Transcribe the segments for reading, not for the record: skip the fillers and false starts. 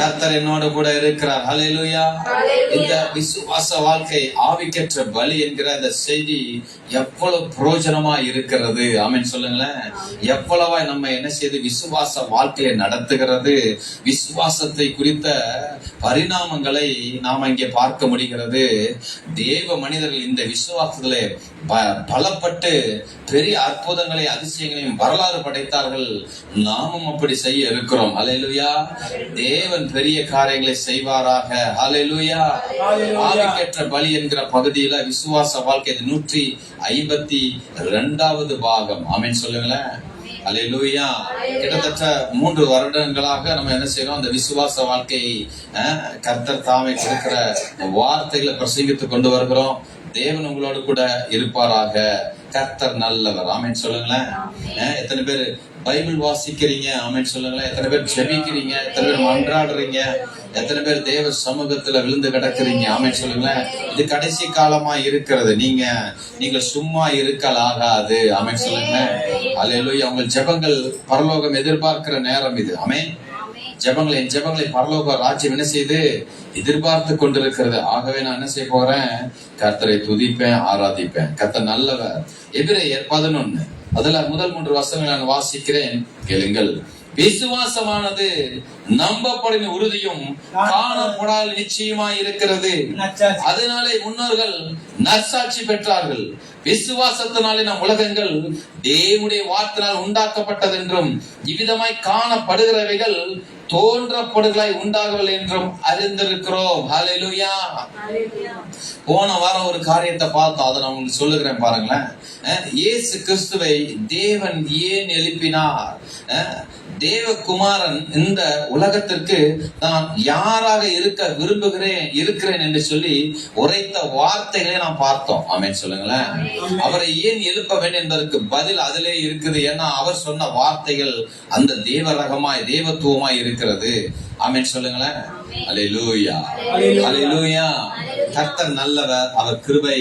கர்த்தர் என்னோடு கூட இருக்கிறார். ஹல்லேலூயா. இந்த விசுவாச வாழ்க்கை ஆவிக்கற்ற பலி என்கிற இந்த செய்தி எவ்வளவு பிரயோஜனமா இருக்கிறது. ஆமென் சொல்லுங்களேன். எவ்வளவா நம்ம என்ன செய்து விசுவாச வாழ்க்கையை நடத்துகிறது, விசுவாசத்தை குறித்த பரிணாமங்களை நாம இங்கே பார்க்க முடிகிறது. தேவ மனிதர்கள் இந்த விசுவாசத்திலே பலப்பட்டு பெரிய அற்புதங்களை அதிசயங்களையும் வரலாறு படைத்தார்கள். நாமும் அப்படி செய்ய இருக்கிறோம். ஹல்லேலூயா. தேவன் பெரிய காரியங்களை செய்வாராக. ஹல்லேலூயா. ஆவிக்கேற்ற பலி என்கிற பகுதியில விசுவாச வாழ்க்கை 152வது பாகம். ஆமென் சொல்லுங்களேன். ஹல்லேலூயா. கிட்டத்தட்ட 3 வருடங்களாக நம்ம என்ன செய்யறோம், அந்த விசுவாச வாழ்க்கையை கர்த்தர் தாமே கொடுக்கிற வார்த்தைகளை பிரசங்கித்து கொண்டு வருகிறோம். தேவன் உங்களோடு கூட இருப்பாராக. கர்த்தர் நல்லவர். ஆமென் சொல்லுங்களேன். எத்தனை பேர் பைபிள் வாசிக்கிறீங்க? ஆமென் சொல்லுங்களேன். எத்தனை பேர் ஜெபிக்கிறீங்க? எத்தனை பேர் மன்றாடுறீங்க? எத்தனை பேர் தேவ சமூகத்துல விழுந்து கிடக்குறீங்க? ஆமென் சொல்லுங்களேன். இது கடைசி காலமா இருக்கிறது. நீங்க சும்மா இருக்கலாகாது. ஆமென் சொல்லுங்களேன். அல்லேலூயா. உங்கள் ஜெபங்கள் பரலோகம் எதிர்பார்க்கிற நேரம் இது. ஆமென். என் ஜெபங்களை பரலோக ராஜ்யம் என்ன செய்து எதிர்பார்த்து கொண்டிருக்கிறது. ஆகவே நான் என்ன செய்ய போறேன்? கர்த்தரை துதிப்பேன், ஆராதிப்பேன். கர்த்தர் நல்லவர். எபிரேயர் 11 அதுல முதல் 3 வசனங்களை நான் வாசிக்கிறேன், கேளுங்கள். விசுவாசமானது நம்பப்படும் உறுதியும் காணப்படாத நிச்சயமா இருக்கிறது. அதனாலே முன்னோர்கள் நற்சாட்சி பெற்றார்கள். விசுவாசத்தினாலே நம் உலகங்கள் தேவனுடைய வார்த்தையால் உண்டாக்கப்பட்டது என்றும் இவ்விதமாய் காணப்படுகிறவைகள் தோன்றப்படுகளாய் உண்டாகவில்லை என்றும் அறிந்திருக்கிறோம். ஹல்லேலூயா. போன வாரம் ஒரு காரியத்தை பார்த்தோம், அதை நான் உங்களுக்கு சொல்லுகிறேன் பாருங்களேன். இயேசு கிறிஸ்துவை தேவன் ஏன் எழுப்பினார்? தேவகுமாரன் இந்த உலகத்திற்கு நான் யாராக இருக்க இருக்கிறேன் என்று சொல்லி உரைத்த வார்த்தைகளை நாம் பார்த்தோம். ஆமென் சொல்லுங்களேன். அவரை ஏன் எழுப்ப வேண்டும் என்பதற்கு பதில் அதிலே இருக்குது. ஏன்னா அவர் சொன்ன வார்த்தைகள் அந்த தேவ ரகமாய் தேவத்துவமாய் இருக்கிறது. ஆமென் சொல்லுங்களேன். அல்லேலூயா. அல்லேலூயா. கர்த்தர் நல்லவர், அவர் கிருபை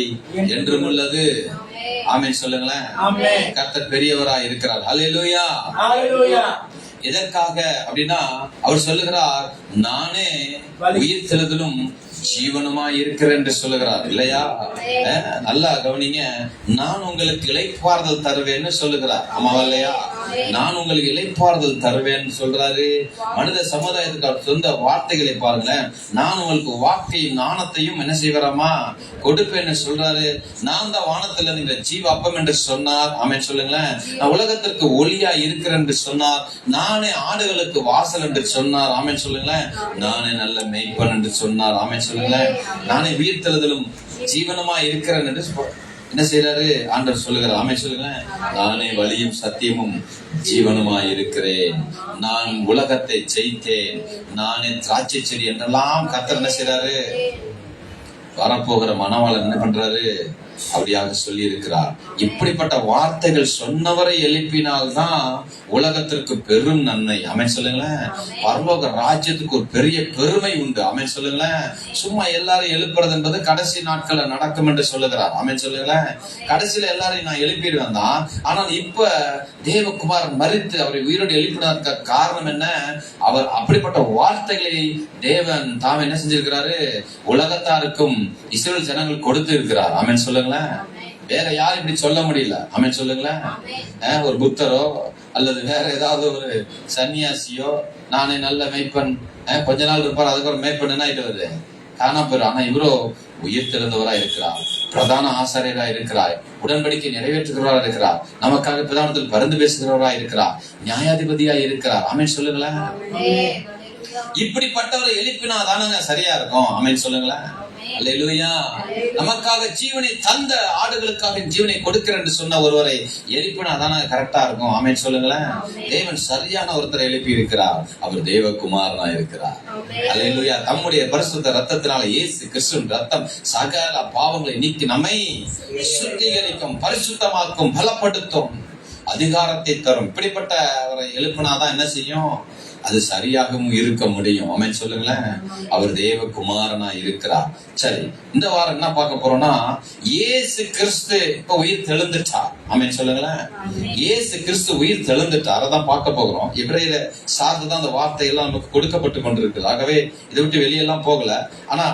என்றும் உள்ளது. ஆமென் சொல்லுங்களேன். கர்த்தர் பெரியவராய் இருக்கிறார். அல்லேலூயா. எதற்காக அப்படின்னா அவர் சொல்லுகிறார், நானே உயிர் தெழுதலும் ஜீவனுமா இருக்கிறேன் என்று சொல்லுகிறார். இல்லையா? நல்லா கவனிங்க. நான் உங்களுக்கு இளைப்பாறுதல் தருவேன்னு சொல்லுகிறார். ஆமாவா இல்லையா? நான் உங்களுக்கு இளைப்பாறுதல் தருவேன்னு சொல்றாரு. மனித சமுதாயத்துக்கு அவர் சொந்த வார்த்தைகளை பாருங்களேன். நான் உங்களுக்கு வாக்கையும் ஞானத்தையும் என்ன செய்வராமா கொடுப்பேன்னு சொல்றாரு. நான் தான் வானத்துல நீங்க ஜீவ அப்பம் என்று சொன்னார். ஆமென் சொல்லுங்களேன். நான் உலகத்திற்கு ஒளியா இருக்கிறேன் என்று சொன்னார். நானே ஆடுகளுக்கு வாசல் என்று சொன்னார். ஆமென் சொல்லுங்களேன். நானே நல்ல மேய்ப்பன் என்று சொன்னார். ஆமென் சொல்லுங்களேன். நானே உயிர் தெழுதலும் ஜீவனமா இருக்கிறேன் என்று என்ன செய்யறாரு ஆண்டவர் சொல்லுகிறார். ஆமென் சொல்லுங்களேன். நானே வழியும் சத்தியமும் ஜீவனுமா இருக்கிறேன். நான் உலகத்தை ஜெயித்தேன். நானே திராட்சை செடி என்றெல்லாம் கர்த்தர் என்ன செய்யறாரு? வரப்போகிற மணவாளன் என்ன பண்றாரு? அப்படியாக சொல்லி இருக்கிறார். இப்படிப்பட்ட வார்த்தைகள் சொன்னவரை எழுப்பினால்தான் உலகத்திற்கு பெரும் நன்மை. ஆமென் சொல்லுங்களேன். பரலோக ராஜ்யத்துக்கு ஒரு பெரிய பெருமை உண்டு. ஆமென் சொல்லுங்களேன். சும்மா எல்லாரும் எழுப்புறது என்பது கடைசி நாட்கள்ல நடக்கும் என்று சொல்லுகிறார். ஆமென் சொல்லுங்களேன். கடைசியில எல்லாரையும் நான் எழுப்பிடுவேன் தான். ஆனால் இப்ப தேவகுமாரன் மரித்து அவரை உயிரோடு எழுப்பினதற்கு காரணம் என்ன? அவர் அப்படிப்பட்ட வார்த்தைகளை தேவன் தாம் என்ன செஞ்சிருக்கிறாரு? உலகத்தாருக்கும் இஸ்ரவேல் ஜனங்கள் கொடுத்து இருக்கிறார். ஆமென் சொல்லுங்களேன். வேற யாரும் இப்படி சொல்ல முடியல. ஆமென் சொல்லுங்களேன். ஒரு புத்தரோ அல்லது வேற ஏதாவது ஒரு சன்னியாசியோ நானே நல்ல மேய்ப்பன் கொஞ்ச நாள் இருப்பார், அதுக்கப்புறம் மேய்ப்பன் ஆயிட்டு காணா போயிரு. ஆனா இவரோ உயிர் திறந்தவரா இருக்கிறார், பிரதான ஆசாரியரா இருக்கிறார், உடன்படிக்கை நிறைவேற்றுகிறவரா இருக்கிறார், நமக்காக பிரதானத்தில் பரிந்து பேசுகிறவரா இருக்கிறார், நியாயாதிபதியா இருக்கிறார். ஆமென் சொல்லுங்களேன். இப்படிப்பட்டவரை எழுப்பினாதானங்க சரியா இருக்கும். ஆமென் சொல்லுங்களேன். அல்லேலூயா. நமக்காக ஜீவனை தந்த ஆடுகளுக்காக ஜீவனை கொடுக்கிறேன் என்று சொன்ன ஒருவரை எழுப்பினாதானே கரெக்டா இருக்கும். ஆமென் சொல்லுங்களேன். தேவன் சரியான ஒருத்தரை எழுப்பி இருக்கிறார். அவர் தேவகுமாரனா இருக்கிறார். அல்லேலூயா. தம்முடைய பரிசுத்த ரத்தத்தினால இயேசு கிறிஸ்துவின் ரத்தம் சகல பாவங்களை நீக்கி நம்மை சுத்திகரிக்கும், பரிசுத்தமாக்கும், பலப்படுத்தும், அதிகாரத்தை தரும். இப்படிப்பட்ட அவரை எழுப்பினாதான் என்ன செய்யும்? அது சரியாகவும் இருக்க முடியும். ஆமென் சொல்லுங்களேன். அவர் தேவகுமாரனா இருக்கிறார். சரி, இந்த வாரம் என்ன பார்க்க போறோம்னா, இயேசு கிறிஸ்து இப்ப உயிர் தெழுந்துட்டார். ஆமென் சொல்லுங்களேன். இயேசு கிறிஸ்து உயிர் தெழுந்துட்டார், அதான் பார்க்க போகிறோம். எபிரேயரை சார்ந்துதான் அந்த வார்த்தை எல்லாம் நமக்கு கொடுக்கப்பட்டு கொண்டிருக்குது. ஆகவே இதை விட்டு வெளியெல்லாம் போகல. ஆனா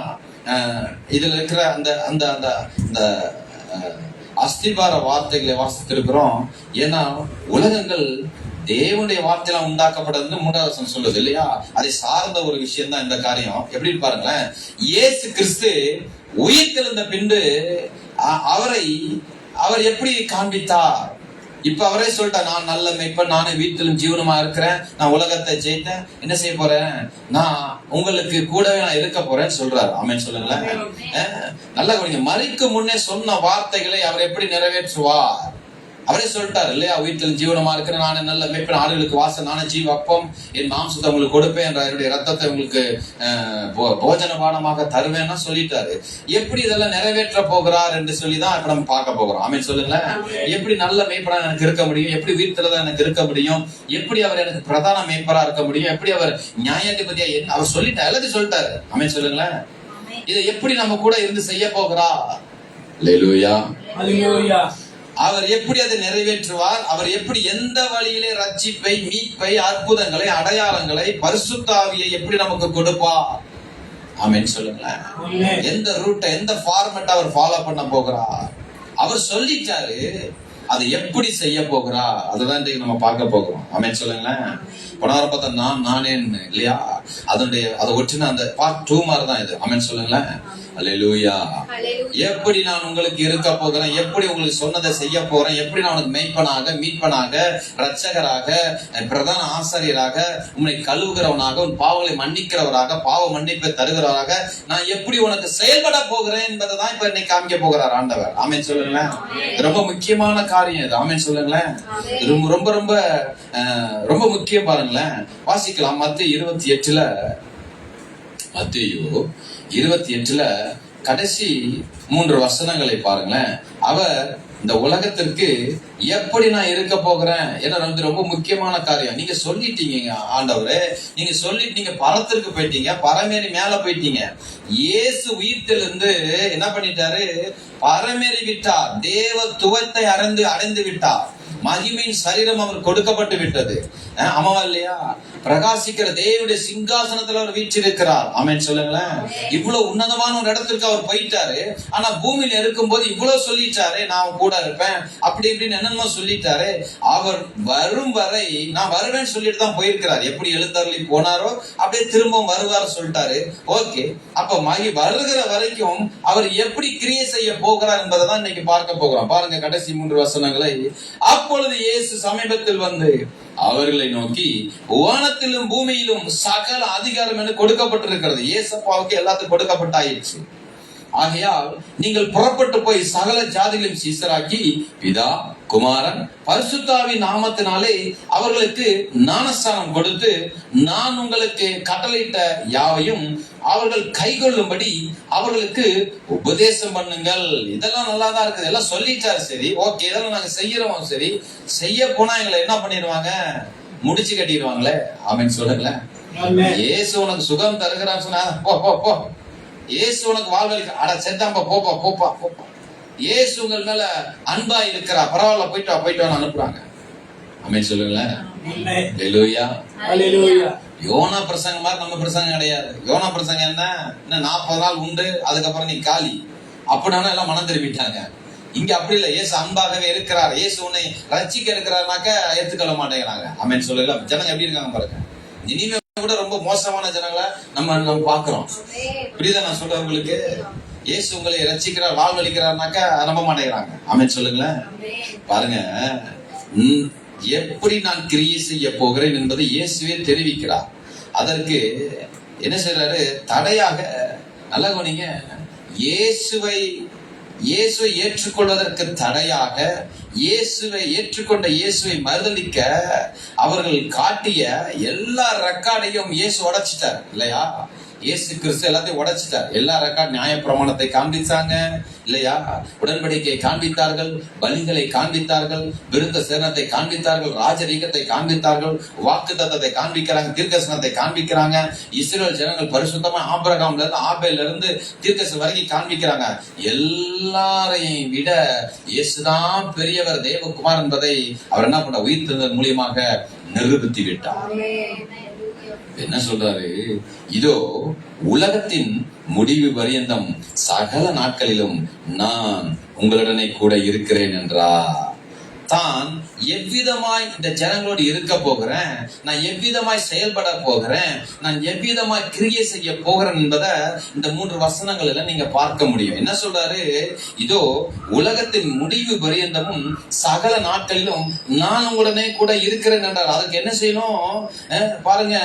இதுல இருக்கிற அந்த அந்த அந்த அஸ்திபார வார்த்தைகளை வாசித்திருக்கிறோம். ஏன்னா உலகங்கள் தேவனுடைய வார்த்தையெல்லாம் உண்டாக்கப்பட்டது 3வது வசனம் சொல்லுது இல்லையா? அதை சார்ந்த ஒரு விஷயம் தான் இந்த காரியம். எப்படி பாருங்களேன், இயேசு கிறிஸ்து உயிர் தெழுந்த பின்பு அவர் எப்படி காண்பித்தார்? இப்ப அவரே சொல்லிட்டா, நான் நல்ல மேய்ப்பன், நானே வீட்டிலும் ஜீவனமா இருக்கிறேன், நான் உலகத்தை ஜெயித்தேன், என்ன செய்ய போறேன், நான் உங்களுக்கு கூடவே நான் இருக்க போறேன்னு சொல்றாரு. ஆமென் சொல்லுங்களேன். நல்லா கவனிங்க, மரிக்கும் முன்னே சொன்ன வார்த்தைகளை அவர் எப்படி நிறைவேற்றுவார்? அவரே சொல்லிட்டார் இல்லையா? வீட்டில் ஜீவனமா இருக்கிற நானே நல்ல மேய்ப்பன், ஆடுகளுக்கு வாசல், நானே ஜீவ அப்பம், என் மாம்சத்தை உங்களுக்கு கொடுப்பேன், என்னுடைய ரத்தத்தை உங்களுக்கு போஜன பானமாக தருவேன்னா சொல்லிட்டாரு. எப்படி இதெல்லாம் நிறைவேற்ற போகிறார் என்று சொல்லிதான் இப்ப நம்ம பார்க்க போகிறோம். ஆமென் சொல்லுங்களேன். எப்படி நல்ல மேய்ப்பனா எனக்கு இருக்க முடியும், எப்படி வீட்டில்தான் எனக்கு இருக்க முடியும், எப்படி அவர் எனக்கு பிரதான மேய்ப்பரா இருக்க முடியும், எப்படி அவர் நியாயாதிபதியா அவர் சொல்லிட்டார், எல்லாத்தையும் சொல்லிட்டாரு. ஆமென் சொல்லுங்களேன். இதை எப்படி நம்ம கூட இருந்து செய்ய போகிறா? அல்லேலூயா, அல்லேலூயா. அவர் எப்படி அதை நிறைவேற்றுவார்? அவர் எப்படி எந்த வழியிலே ரட்சிப்பை, மீட்பை, அற்புதங்களை, அடையாளங்களை, பரிசுத்த ஆவியை எப்படி நமக்கு கொடுப்பார்? ஆமென் சொல்லுங்களேன். எந்த ரூட்டை, எந்த ஃபார்மேட் அவர் ஃபாலோ பண்ண போகிறார்? அவர் சொல்லிட்டாரு, அதை எப்படி செய்ய போகிறா? அதுதான் இன்றைக்கு நம்ம பார்க்க போகிறோம். ஆமென் சொல்லுங்களேன். போன வாரம் பார்த்தா நானே இல்லையா, அதை ஒற்றின அந்த பார்ட் 2 மாதிரி தான் இது. ஆமென் சொல்லுங்களேன். அல்லேலூயா. எப்படி நான் உங்களுக்கு இருக்க போகிறேன், எப்படி உங்களுக்கு சொன்னதை செய்ய போறேன், எப்படி நான் உனக்கு மேய்ப்பனாக, மீட்பனாக, ரட்சகராக, பிரதான ஆசாரியராக, உன்னை கழுவுகிறவனாக, உன் பாவங்களை மன்னிக்கிறவராக, பாவ மன்னிப்பை தருகிறவராக நான் எப்படி உனக்கு செயல்பட போகிறேன் என்பதை தான் இப்ப இன்னைக்கு காமிக்க போகிறார் ஆண்டவர். ஆமென் சொல்லுங்களேன். ரொம்ப முக்கியமான காரியம் இது. ஆமென் சொல்லுங்களேன். ரொம்ப ரொம்ப ரொம்ப முக்கியம். பாருங்களேன், வாசிக்கலாம். மத்தேயு 28 கடைசி 3 வசனங்களை பாருங்களேன். அவர் இந்த உலகத்திற்கு எப்படி நான் இருக்க போகிறேன், ஏன்னா ரொம்ப முக்கியமான காரியம். நீங்க சொல்லிட்டீங்க ஆண்டவரே, நீங்க சொல்லிட்டு நீங்க பரத்திற்கு போயிட்டீங்க, பரமேறி மேல போயிட்டீங்க. இயேசு உயிர்த்திலிருந்து என்ன பண்ணிட்டாரு? பரமேறி விட்டார், தேவத்துவத்தை அடைந்து விட்டார். மகிமையின் சரீரம் அவர் கொடுக்கப்பட்டு விட்டது. ஆமாவா இல்லையா? பிரகாசிக்கிற தேவனுடைய சிங்காசனத்துல அவர் வீற்றிருக்கிறார். ஆமென் சொல்லுங்களேன். இவ்வளவு உன்னதமான ஒரு இடத்திற்கு அவர் போயிட்டாரு. ஆனா பூமியில இருக்கும் போது இவ்வளவு சொல்லிட்டாரு, நான் கூட இருப்பேன், அப்படி இப்படின்னு என்னென்ன சொல்லிட்டாரு. அவர் வரும் வரை நான் வருவேன்னு சொல்லிட்டு தான் போயிருக்கிறார். எப்படி எழுந்தருளி போனாரோ அப்படியே திரும்பவும் வருவார் சொல்லிட்டாரு. ஓகே, அப்ப வருகிற வரைக்கும் அவர் எப்படி கிரியை செய்ய போகிறார் என்பதை தான் இன்னைக்கு பார்க்க போகிறோம். பாருங்க கடைசி 3 வசனங்களை. அப்பொழுது இயேசு சமீபத்தில் வந்து அவர்களை நோக்கி, வானத்திலும் பூமியிலும் சகல அதிகாரம் என கொடுக்கப்பட்டிருக்கிறது. இயேசப்பாவுக்கு எல்லாத்துக்கும் கொடுக்கப்பட்டாயிடுச்சு. ஆகையால் நீங்கள் புறப்பட்டு போய் சகல ஜாதிகளையும் சீசராக்கி பிதா, குமாரன், பரிசுத்தாவின் நாமத்தினாலே அவர்களுக்கு ஞானஸ்நானம் கொடுத்து, நான் உங்களுக்கு கட்டளையிட்ட யாவையும் அவர்கள் கைகொள்ளும்படி அவர்களுக்கு உபதேசம் பண்ணுங்கள். இதெல்லாம் நல்லா தான் இருக்குது, எல்லாம் சொல்லிட்டாரு. சரி, ஓகே, இதெல்லாம் நாங்க செய்யறோம். சரி, செய்ய போனா எங்களை என்ன பண்ணிடுவாங்க? முடிச்சு கட்டிடுவாங்களே. ஆமென் சொல்லுங்களேன். இயேசு உனக்கு சுகம் தருகிறான்னு சொன்னா போ. இயேசு உனக்கு வாழ்வழிக்க, அட செத்தாம்பா, போப்பா. இயேசு உங்கள் மேல அன்பா இருக்கிறா, பரவாயில்ல, போயிட்டு அனுப்புறாங்க. ஆமென் சொல்லுங்களேன். அல்லேலூயா, அல்லேலூயா. யோனா பிரசங்கம் மாதிரி நம்ம பிரசங்கம் கிடையாது. யோனா பிரசங்கம் என்ன, 40 நாள் உண்டு, அதுக்கப்புறம் நீ காலி அப்படின்னா எல்லாம் மனம் திரும்பிட்டாங்க. இங்க அப்படி இல்லை. இயேசு அன்பாகவே இருக்கிறார். இயேசு உன்னை ரட்சிக்க இருக்கிறாருனாக்க ஏத்துக்கொள்ள மாட்டேங்கிறாங்க. ஆமென் சொல்லுங்க. ஜனங்க எப்படி இருக்காங்க பாருங்க. இனிமே கூட ரொம்ப மோசமான ஜனங்களை நம்ம பாக்குறோம். புரியுதா நான் சொல்றேன் உங்களுக்கு? இயேசு உங்களை ரட்சிக்கிறார், வாழ்வழிக்கிறார்னாக்க நம்ப மாட்டேங்கிறாங்க. ஆமென் சொல்லுங்களேன். பாருங்க, எப்படி நான் கிரியை செய்ய போகிறேன் என்பதை இயேசுவே தெரிவிக்கிறார். அதற்கு என்ன செய்யறாரு? தடையாக, நல்லா கவனிங்க, இயேசுவை ஏற்றுக்கொள்வதற்கு தடையாக இயேசுவை ஏற்றுக்கொண்ட இயேசுவை மறுதலிக்க அவர்கள் காட்டிய எல்லா ரெக்கார்டையும் இயேசு உடைச்சிட்டார் இல்லையா? இயேசு கிறிஸ்து எல்லாத்தையும் உடைச்சிட்டார். எல்லா ரெக்கார்ட் நியாய பிரமாணத்தை காண்பிச்சாங்க இல்லையா? உடன்படிக்கையை காண்பித்தார்கள், பலிகளை காண்பித்தார்கள், விருத்த சேரணத்தை காண்பித்தார்கள், ராஜரீகத்தை காண்பித்தார்கள், வாக்கு தத்தத்தை காண்பிக்கிறாங்க, தீர்க்கதரிசனத்தை காண்பிக்கிறாங்க. இஸ்ரவேல் ஜனங்கள் பரிசுத்தமா ஆபிரகாம்ல இருந்து ஆபேல்ல இருந்து தீர்க்கதரிசனம் வரைக்கும் காண்பிக்கிறாங்க. எல்லாரையும் விட இயேசுதான் பெரியவர், தேவகுமார் என்பதை அவர் என்ன பண்ண உயிர்த்தெழுந்ததன் மூலியமாக நிரூபித்து விட்டார். என்ன சொல்றாரு? இதோ உலகத்தின் முடிவு பரியந்தம் சகல நாட்களிலும் நான் உங்களுடனே கூட இருக்கிறேன் என்றார். தான் எவ்விதமாய் இந்த ஜனங்களோடு இருக்க போகிறேன், நான் எவ்விதமாய் செயல்பட போகிறேன், நான் எவ்விதமாய் கிரியை செய்ய போகிறேன் என்பதை இந்த 3 வசனங்கள்ல நீங்க பார்க்க முடியும். என்ன சொல்றாரு? இதோ உலகத்தின் முடிவு பரியந்தமும் சகல நாட்களிலும் நான் உங்களுடனே கூட இருக்கிறேன் என்றார். அதுக்கு என்ன செய்யணும் பாருங்க.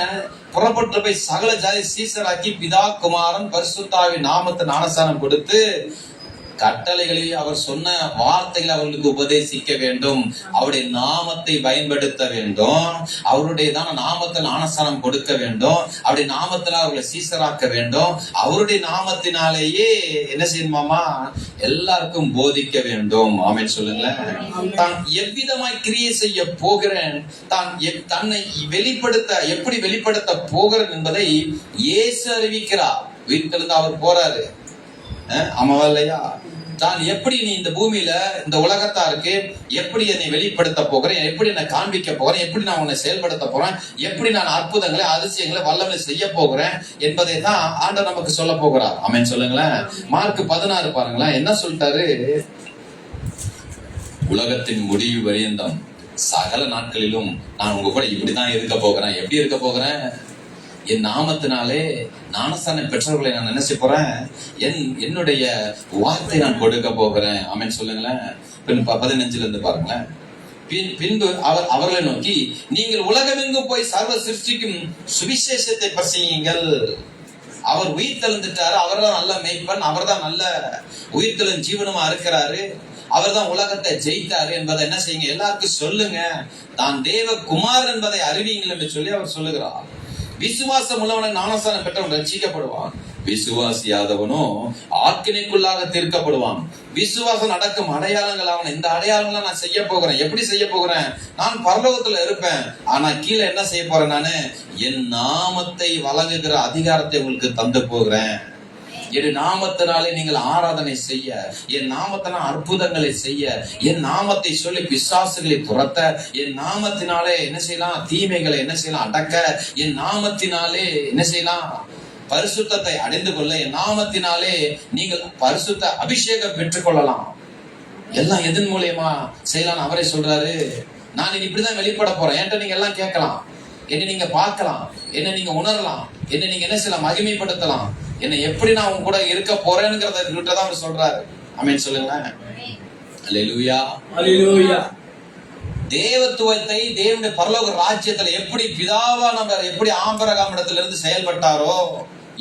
புறப்பட்டு போய் சகல ஜாதி சீசராக்கி பிதா குமாரன் பரிசுத்தாவின் நாமத்தை ஞானஸ்நானம் கொடுத்து கட்டளைகளை அவர் சொன்ன வார்த்தைகளை அவர்களுக்கு உபதேசிக்க வேண்டும். அவருடைய நாமத்தை பயன்படுத்த வேண்டும். அவருடைய நாமத்தில் ஞானஸ்நானம் கொடுக்க வேண்டும். அவருடைய நாமத்தில் அவர்களை சீசராக்க வேண்டும். அவருடைய நாமத்தினாலேயே என்ன செய்யணுமாமா? எல்லாருக்கும் போதிக்க வேண்டும். ஆமென் சொல்லுங்களேன். தான் எவ்விதமாய் கிரியை செய்ய போகிறேன், தான் தன்னை எப்படி வெளிப்படுத்த போகிறேன் என்பதை இயேசு அறிவிக்கிறார். வீட்டிலிருந்து அவர் போறாரு. ஆமாவா இல்லையா? தான் எப்படி நீ இந்த பூமியில இந்த உலகத்தாருக்கு எப்படி என்னை வெளிப்படுத்த போகிறேன், எப்படி என்னை காண்பிக்க போகிறேன், எப்படி நான் உன்னை செயல்படுத்த போறேன், எப்படி நான் அற்புதங்களை அதிசயங்களை வல்லமை செய்ய போகிறேன் என்பதை தான் ஆண்டவர் நமக்கு சொல்ல போகிறார். ஆமென் சொல்லுங்களேன். மார்க் 16 பாருங்களேன். என்ன சொல்லிட்டாரு? உலகத்தின் முடிவு பரியந்தம் சகல நாட்களிலும் நான் உங்க கூட இப்படிதான் இருக்க போகிறேன். எப்படி இருக்க போகிறேன்? என் நாமத்தினாலே ஞானஸ்நானம் பெற்றவர்களை நான் நினைச்சு போறேன். என்னுடைய வார்த்தை நான் கொடுக்க போகிறேன். ஆமென் சொல்லுங்களேன். 15 இருந்து பாருங்களேன். பின்பு அவர்களை நோக்கி, நீங்கள் உலகமெங்கும் போய் சர்வ சிருஷ்டிக்கும் சுவிசேஷத்தை பிரசங்கியுங்கள். அவர் உயிர் தெழுந்துட்டாரு. அவர் தான் நல்ல மேய்ப்பன். அவர் தான் நல்ல உயிர்த்தெழும் ஜீவனமா இருக்கிறாரு. அவர் தான் உலகத்தை ஜெயித்தாரு என்பதை என்ன செய்யுங்க? எல்லாருக்கும் சொல்லுங்க. தான் தேவகுமார் என்பதை அறிவியுங்கள் என்று சொல்லி அவர் சொல்லுகிறார். விசுவாசம் உள்ளவனை ஞானஸ்நானம் பெற்றவன் ரட்சிக்கப்படுவான். விசுவாசியாதவனோ ஆக்கினைக்குள்ளாக தீர்க்கப்படுவான். விசுவாசம் நடக்கும் அடையாளங்கள் அவன். இந்த அடையாளங்களை நான் செய்ய போகிறேன். எப்படி செய்ய போகிறேன்? நான் பரலோகத்துல இருப்பேன். ஆனா கீழே என்ன செய்ய போறேன்? நானு என் நாமத்தை வழங்குகிற அதிகாரத்தை உங்களுக்கு தந்து போகிறேன். என் நாமத்தினாலே நீங்கள் ஆராதனை செய்ய, என் நாமத்தினால் அற்புதங்களை செய்ய, என் நாமத்தை சொல்லி பிசாசுகளை துரத்த, என் நாமத்தினாலே என்ன செய்யலாம்? தீமைகளை என்ன செய்யலாம்? அடக்க, என் நாமத்தினாலே என்ன செய்யலாம்? பரிசுத்தத்தை அடைந்து கொள்ள, என் நாமத்தினாலே நீங்கள் பரிசுத்த அபிஷேகம் பெற்றுக் கொள்ளலாம். எல்லாம் எதன் மூலியமா செய்யலாம்? அவரே சொல்றாரு, நான் இப்படிதான் வெளிப்பட போறேன். என்கிட்ட நீங்க எல்லாம் கேட்கலாம், என்ன நீங்க பார்க்கலாம், என்ன நீங்க உணரலாம், என்ன நீங்க என்ன செய்யலாம்? மகிமைப்படுத்தலாம். என்ன எப்படி நான் உங்க கூட இருக்க போறேன்னுங்கிறத அவர் சொல்றாரு. ஆமென் சொல்லுங்களேன். அல்லேலூயா, அல்லேலூயா. தேவத்துவத்தை தேவனுடைய பரலோக ராஜ்யத்துல எப்படி பிதாவா நம்ம எப்படி ஆபிரகாம் இடத்துல இருந்து செயல்பட்டாரோ,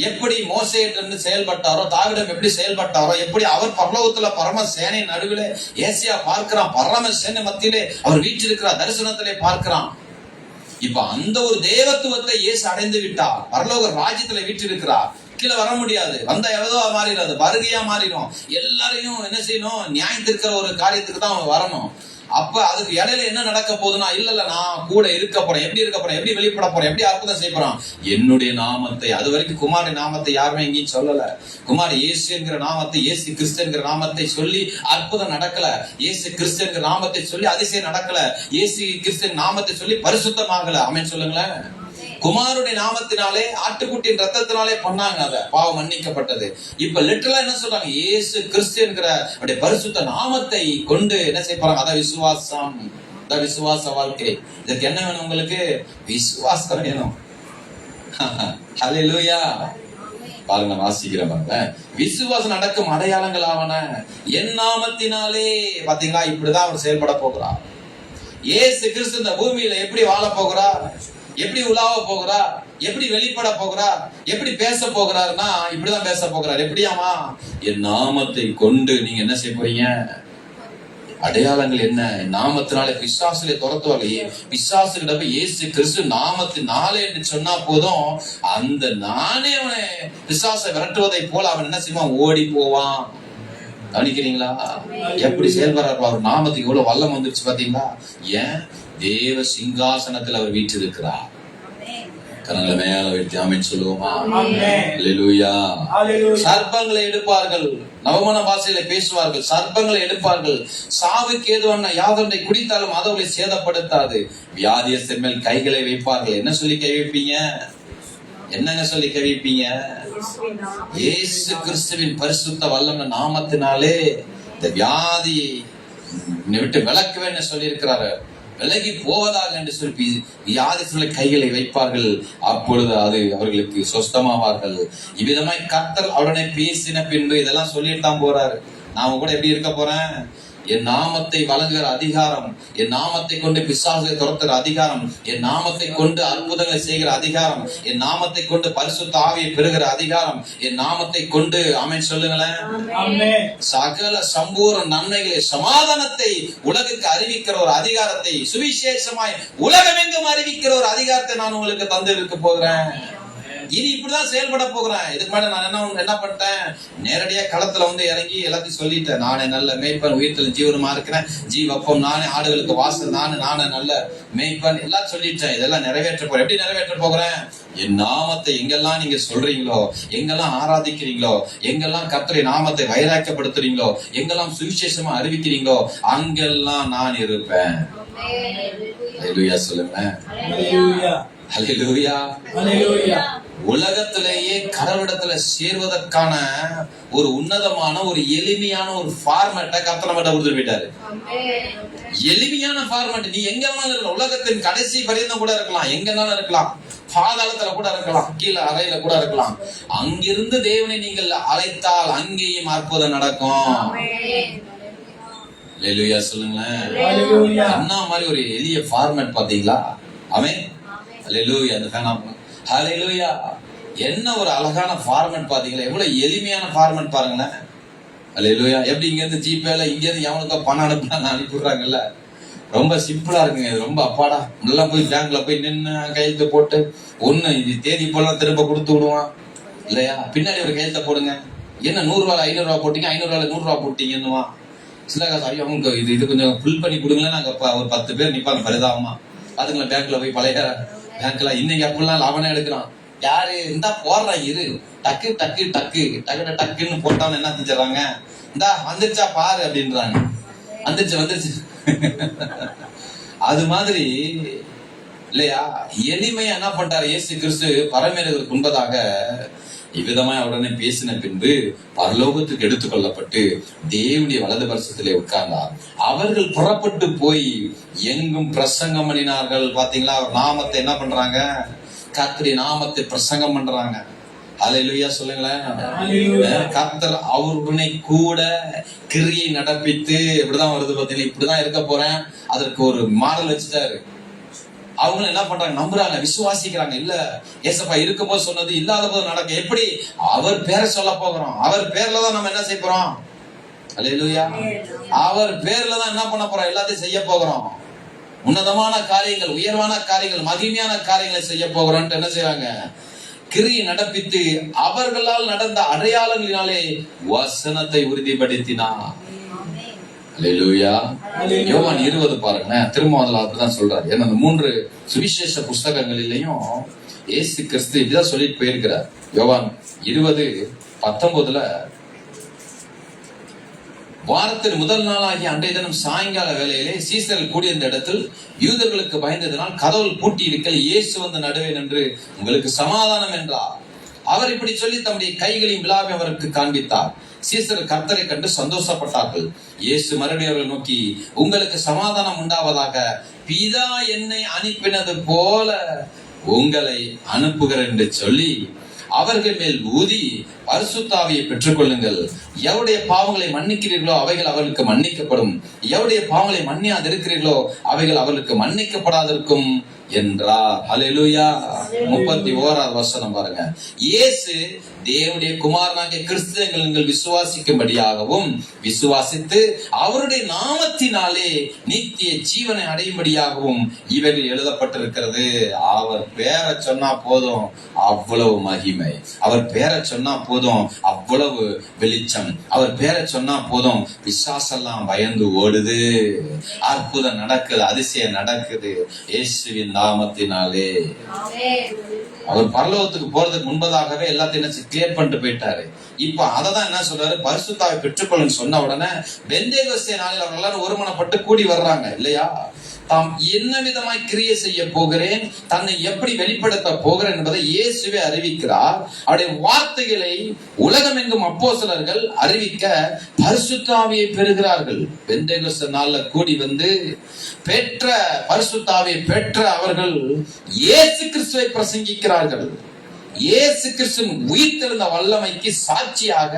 எப்படி மோசேயிட்ட இருந்து செயல்பட்டாரோ, தாவீது எப்படி செயல்பட்டாரோ, எப்படி அவர் பரலோகத்துல பரம சேனை நடுவிலே ஏசியா பார்க்கிறான், பரம சேனை மத்தியிலே அவர் வீற்றிருக்கிறார், தரிசனத்திலே பார்க்கிறான். இப்ப அந்த ஒரு தேவத்துவத்தை இயேசு அடைந்து விட்டார். பரலோக ராஜ்யத்துல வீற்றிருக்கிறார். கீழே வர முடியாது. வந்தா எவ்வளோ மாறிடாது, வருகையா மாறிடும். எல்லாரையும் என்ன செய்யணும்? நியாயத்திருக்கிற ஒரு காரியத்துக்கு தான் அவங்க வரணும். அப்ப அதுக்கு இடையில என்ன நடக்க போகுதுன்னா, இல்ல நான் கூட இருக்க போறேன். எப்படி இருக்க போறேன்? எப்படி வெளிப்பட போறேன்? எப்படி அற்புதம் செய்ய போறான்? என்னுடைய நாமத்தை. அது வரைக்கும் குமாரி நாமத்தை யாருமே எங்கேயும் சொல்லல. குமாரி இயேசு என்கிற நாமத்தை, இயேசு கிறிஸ்து என்கிற நாமத்தை சொல்லி அற்புதம் நடக்கல. இயேசு கிறிஸ்து என்கிற நாமத்தை சொல்லி அதிசயம் நடக்கல. இயேசு கிறிஸ்து நாமத்தை சொல்லி பரிசுத்தமாகல. ஆமென் சொல்லுங்களேன். குமாருடைய நாமத்தினாலே, ஆட்டுக்குட்டியின் ரத்தத்தினாலே பண்ணாங்க. அத பாவம் மன்னிக்கப்பட்டது. இப்ப லிட்டரலா என்ன சொல்றாங்க? இயேசு கிறிஸ்து என்கிற அவருடைய பரிசுத்த நாமத்தை கொண்டு என்ன செய்ய போறாங்க? அதான் விசுவாசம். அதான் விசுவாச வாழ்க்கை. இதுக்கு என்ன வேணும்? உங்களுக்கு விசுவாசம் வேணும். ஹல்லேலூயா. பாருங்க, வாசிக்கிறேன் பாருங்க. விசுவாசம் நடக்கும் அடையாளங்கள் ஆவன என் நாமத்தினாலே. பாத்தீங்களா? இப்படிதான் அவர் செயல்பட போகிறார். இயேசு கிறிஸ்து இந்த பூமியில எப்படி வாழ போகிறார், எப்படி உலாவ போகிறார், எப்படி வெளிப்பட போகிறார், எப்படி பேச போகிறார்னா இப்படிதான் பேச போகிறார். எப்படியாமா? என் நாமத்தை கொண்டு நீங்க என்ன செய்ய போறீங்க? அடையாளங்கள் என்ன? நாமத்தினாலே பிசாசுகளை துரத்துவார்கள். பிசாசுகிட்ட போய் இயேசு கிறிஸ்து நாமத்தினாலே என்று சொன்னா போதும், அந்த நானே அவனை பிசாசை விரட்டுவதை போல அவன் என்ன செய்வான்? ஓடி போவான். கவனிக்கிறீங்களா? எப்படி செயல்படுறாரு? அவர் நாமத்துக்கு எவ்வளவு வல்லம் வந்துருச்சு பாத்தீங்களா? ஏன்? தேவ சிங்காசனத்தில் அவர் வீற்றிருக்கிறார். கரங்களை மேல வைத்து ஆமென் சொல்லுவோமா? அல்லேலூயா. சர்ப்பங்களை எடுப்பார்கள், நவமான பாஷையில பேசுவார்கள், சர்ப்பங்களை எடுப்பார்கள், சாவுக்கு ஏதுவான யாதொன்றை குடித்தாலும் அது அவர்களை சேதப்படுத்தாது, வியாதியஸ்தர் மேல் கைகளை வைப்பார்கள். என்ன சொல்லி கை வைப்பீங்க? என்னங்க சொல்லி கை வைப்பீங்க? இயேசு கிறிஸ்துவின் பரிசுத்த வல்லமை நாமத்தினாலே இந்த வியாதி விட்டு விலக்குவேன்னு சொல்லி இருக்கிறாரு. விலகி போவதாக என்று சொல்லி வியாதிகளை கைகளை வைப்பார்கள். அப்பொழுது அது அவர்களுக்கு சொஸ்தமாவார்கள். இவ்விதமாய் கர்த்தர் அவருடனே பேசின பின்பு இதெல்லாம் சொல்லிட்டு தான் போறாரு. நாம கூட எப்படி இருக்க போறேன்? என் நாமத்தை வழங்குகிற அதிகாரம், என் நாமத்தை கொண்டு பிசாசுகளை துரத்துகிற அதிகாரம், என் நாமத்தை கொண்டு அற்புதங்களை செய்கிற அதிகாரம், என் நாமத்தை கொண்டு பரிசுத்த ஆவியை பெறுகிற அதிகாரம், என் நாமத்தை கொண்டு ஆமென் சொல்லுங்களேன், சகல சம்பூர்ண நன்மைகளை சமாதானத்தை உலகுக்கு அறிவிக்கிற ஒரு அதிகாரத்தை, சுவிசேஷமாய் உலகமெங்கும் அறிவிக்கிற ஒரு அதிகாரத்தை நான் உங்களுக்கு தந்து இருக்க போகிறேன். இனி இப்படிதான் செயல்பட போகிறேன். இதுக்கு மேல நான் என்ன பண்ணிட்டேன்? நேரடியா களத்துல வந்து இறங்கி எல்லாத்தையும் சொல்லிட்டேன். நானே நல்ல மேய்ப்பன், உயிர்த்தலும் ஜீவனுமா இருக்கிறேன், ஜீவப்பம் நானே, ஆடுகளுக்கு வாசல் நானே நல்ல மேய்ப்பன், எல்லாம் சொல்லிட்டேன். இதெல்லாம் நிறைவேற்ற போறேன். எப்படி நிறைவேற்ற போகிறேன்? என் நாமத்தை எங்கெல்லாம் நீங்க சொல்றீங்களோ, எங்கெல்லாம் ஆராதிக்கிறீங்களோ, எங்கெல்லாம் கர்த்தருடைய நாமத்தை வைராக்கியப்படுத்துறீங்களோ, எங்கெல்லாம் சுவிசேஷமா அறிவிக்கிறீங்களோ, அங்கெல்லாம் நான் இருப்பேன். அல்லேலூயா சொல்லுங்க. அல்லேலூயா. அல்லேலூயா. உலகத்திலேயே கடவுளிடத்துல சேர்வதற்கான ஒரு உன்னதமான, ஒரு எளிமையான ஒரு ஃபார்மேட்டை கர்த்தர் நம்மகிட்ட கொடுத்துட்டு போயிட்டாரு. எளிமையான ஃபார்மேட். நீ எங்கெல்லாம் இருக்கலாம், உலகத்தின் கடைசி பரியந்தம் கூட இருக்கலாம், எங்கெல்லாம் இருக்கலாம், பாதாளத்துல கூட இருக்கலாம், கீழே அறையில கூட இருக்கலாம். அங்கிருந்து தேவனை நீங்கள் அழைத்தால் அங்கேயும் அற்புதம் நடக்கும். அல்லேலூயா சொல்லுங்களேன். என்ன மாதிரி ஒரு எளிய ஃபார்மேட் பாத்தீங்களா? ஆமென். அல்லேலூயா. அந்த காணாம ஹல்லேலூயா. என்ன ஒரு அழகான ஃபார்மேட் பாத்தீங்களா? எவ்வளவு எளிமையான ஃபார்மேட் பாருங்களேன். அல்லேலூயா. எப்படி இங்க இருந்து ஜிபேல இங்க இருந்து எவனுக்கோ பணம் அனுப்பலாம் அனுப்பிடுறாங்கல்ல, ரொம்ப சிம்பிளா இருக்குங்க. இது ரொம்ப அப்பாடா. நல்லா போய் பேங்க்ல போய் நின்று கையெழுத்து போட்டு ஒண்ணு இது தேதி போலாம் திரும்ப கொடுத்து விடுவான் இல்லையா? பின்னாடி ஒரு கையெழுத்த போடுங்க. என்ன 100 ரூபாய் 500 ரூபாய் போட்டீங்க, 500 ரூபாய் 100 ரூபாய் போட்டீங்கன்னுவா. சில காசு ஐயோ அவங்க இது கொஞ்சம் ஃபில் பண்ணி கொடுங்களேன். நாங்க ஒரு 10 பேர் நிப்பாங்க பரிதாபமா. அதுங்களை பேங்க்ல போய் பழைய பேங்க்ல இன்னைக்கு அப்படிலாம் லாபனே எடுக்கிறான். யாரு இந்தா போடுறான், இரு டக்கு டக்கு டக்கு டக்கு டக்குன்னு போட்டான்னு என்ன செஞ்சாங்க? இந்தா வந்துருச்சா பாரு அப்படின்றாங்க. வந்துருச்சு. அது மாதிரி இல்லையா? எளிமையா என்ன பண்ணிட்டாரு இயேசு கிறிஸ்து பரமேறுவதற்கு முன்பதாக இவ்விதமாய் உடனே பேசின பின்பு பரலோகத்துக்கு எடுத்துக்கொள்ளப்பட்டு தேவனுடைய வலது பரிசத்திலே உட்கார்ந்தார். அவர்கள் புறப்பட்டு போய் எங்கும் பிரசங்கம் பண்ணினார்கள். பாத்தீங்களா? அவர் நாமத்தை என்ன பண்றாங்க? கர்த்தருடைய நாமத்தை பிரசங்கம் பண்றாங்க. அல்லேலூயா சொல்லுங்களேன். கர்த்தர் அவருடனே கூட கிரியை நடப்பித்து இப்படிதான் வருது பாத்தீங்களா? இப்படிதான் இருக்க போறேன். அதற்கு ஒரு மாடல் வச்சுட்டாரு. அவங்களும் என்ன பண்றாங்க? நம்புறாங்க, விசுவாசிக்கிறாங்க. இல்ல ஏசப்பா இருக்கும் போது சொன்னது இல்லாத போது நடக்க. எப்படி? அவர் பேரை சொல்ல போகிறோம். அவர் பேர்ல தான் நம்ம என்ன செய்ய போறோம்? அல்லேலூயா. அவர் பேர்ல தான் என்ன பண்ண போறோம்? எல்லாத்தையும் செய்ய போகிறோம். உன்னதமான காரியங்கள், உயர்வான காரியங்கள், மகிமையான காரியங்களை செய்ய போகிறோம். என்ன செய்வாங்க? கிரியை நடப்பித்து அவர்களால் நடந்த அடையாளங்களினாலே வசனத்தை உறுதிப்படுத்தினார். அல்லேலூயா. யோவான் 20 பாருங்க. திரும்ப அதுல அப்படிதான் சொல்றாரு. ஏன்னா அந்த 3 சுவிசேஷ புஸ்தகங்களிலையும் இயேசு கிறிஸ்து இப்படிதான் சொல்லிட்டு போயிருக்கிறார். யோவான் 20:19 வாரத்தின் முதல் நாளாகிய அன்றைய தினம் சாயங்கால வேளையிலே சீசர்கள் கூடியிருந்த இடத்தில் யூதர்களுக்கு பயந்ததினால் கதவுகள் பூட்டி இருக்க இயேசு வந்து நடுவே நின்று உங்களுக்கு சமாதானம் என்றார். அவர் இப்படி சொல்லி தம்முடைய கைகளையும் விழாவை அவருக்கு காண்பித்தார். சீசர்கள் கர்த்தரை கண்டு சந்தோஷப்பட்டார்கள். இயேசு மறுபடியும் அவர்கள் நோக்கி உங்களுக்கு சமாதானம் உண்டாவதாக, பிதா என்னை அனுப்பினது போல உங்களை அனுப்புகிறேன் என்று சொல்லி அவர்கள் மேல் ஊதி பரிசுத்த ஆவியை பெற்றுக் கொள்ளுங்கள். எவருடைய பாவங்களை மன்னிக்கிறீர்களோ அவைகள் அவர்களுக்கு மன்னிக்கப்படும், எவருடைய பாவங்களை மன்னியாது இருக்கிறீர்களோ அவைகள் அவர்களுக்கு மன்னிக்கப்படாதிருக்கும் என்றார். ஹல்லேலூயா. 31வது வசனம் பாருங்க. இயேசு தேவனுடைய குமாரனாகிய கிறிஸ்து நீங்கள் விசுவாசிக்கும்படியாகவும் விசுவாசித்து அவருடைய நாமத்தினாலே நித்திய ஜீவனை அடையும்படியாகவும் இவரில் எழுதப்பட்டிருக்கிறது. அவர் பேரை சொன்னா போதும் அவ்வளவு மகிமை, அவர் பேரை சொன்னா போதும் அவ்வளவு வெளிச்சம், அவர் பேரை சொன்னா போதும் பிசாசெல்லாம் பயந்து ஓடுது, அற்புதம் நடக்குது, அதிசயம் நடக்குது இயேசுவின் நாமத்தினாலே. அவர் பரலோகத்துக்கு போறதுக்கு முன்பதாகவே எல்லாத்தையும் கிளியர் பண்ணிட்டு போயிட்டாரு. இப்ப அததான் என்ன சொல்றாரு, பரிசுத்தாவை பெற்றுக்கொள்ளுன்னு சொன்ன உடனே பெந்தேகோஸ்தே நாளில் அவங்க எல்லாரும் ஒருமனப்பட்டு கூடி வர்றாங்க இல்லையா. தாம் என்ன விதமாய் கிரியை செய்ய போகிறேன், தன்னை எப்படி வெளிப்படுத்த போகிறேன் என்பதை இயேசுவே அறிவிக்கிறார். அவருடைய வார்த்தைகளை உலகமெங்கும் அப்போஸ்தலர்கள் அறிவிக்க பரிசுத்த ஆவியை பெறுகிறார்கள். பெந்தேகோஸ்தே நாள்ல கூடி வந்து பெற்ற பரிசுத்த ஆவியை பெற்ற அவர்கள் இயேசு கிறிஸ்துவை பிரசங்கிக்கிறார்கள். இயேசு கிறிஸ்துவின் உயிர்த்தெழுந்த வல்லமைக்கு சாட்சியாக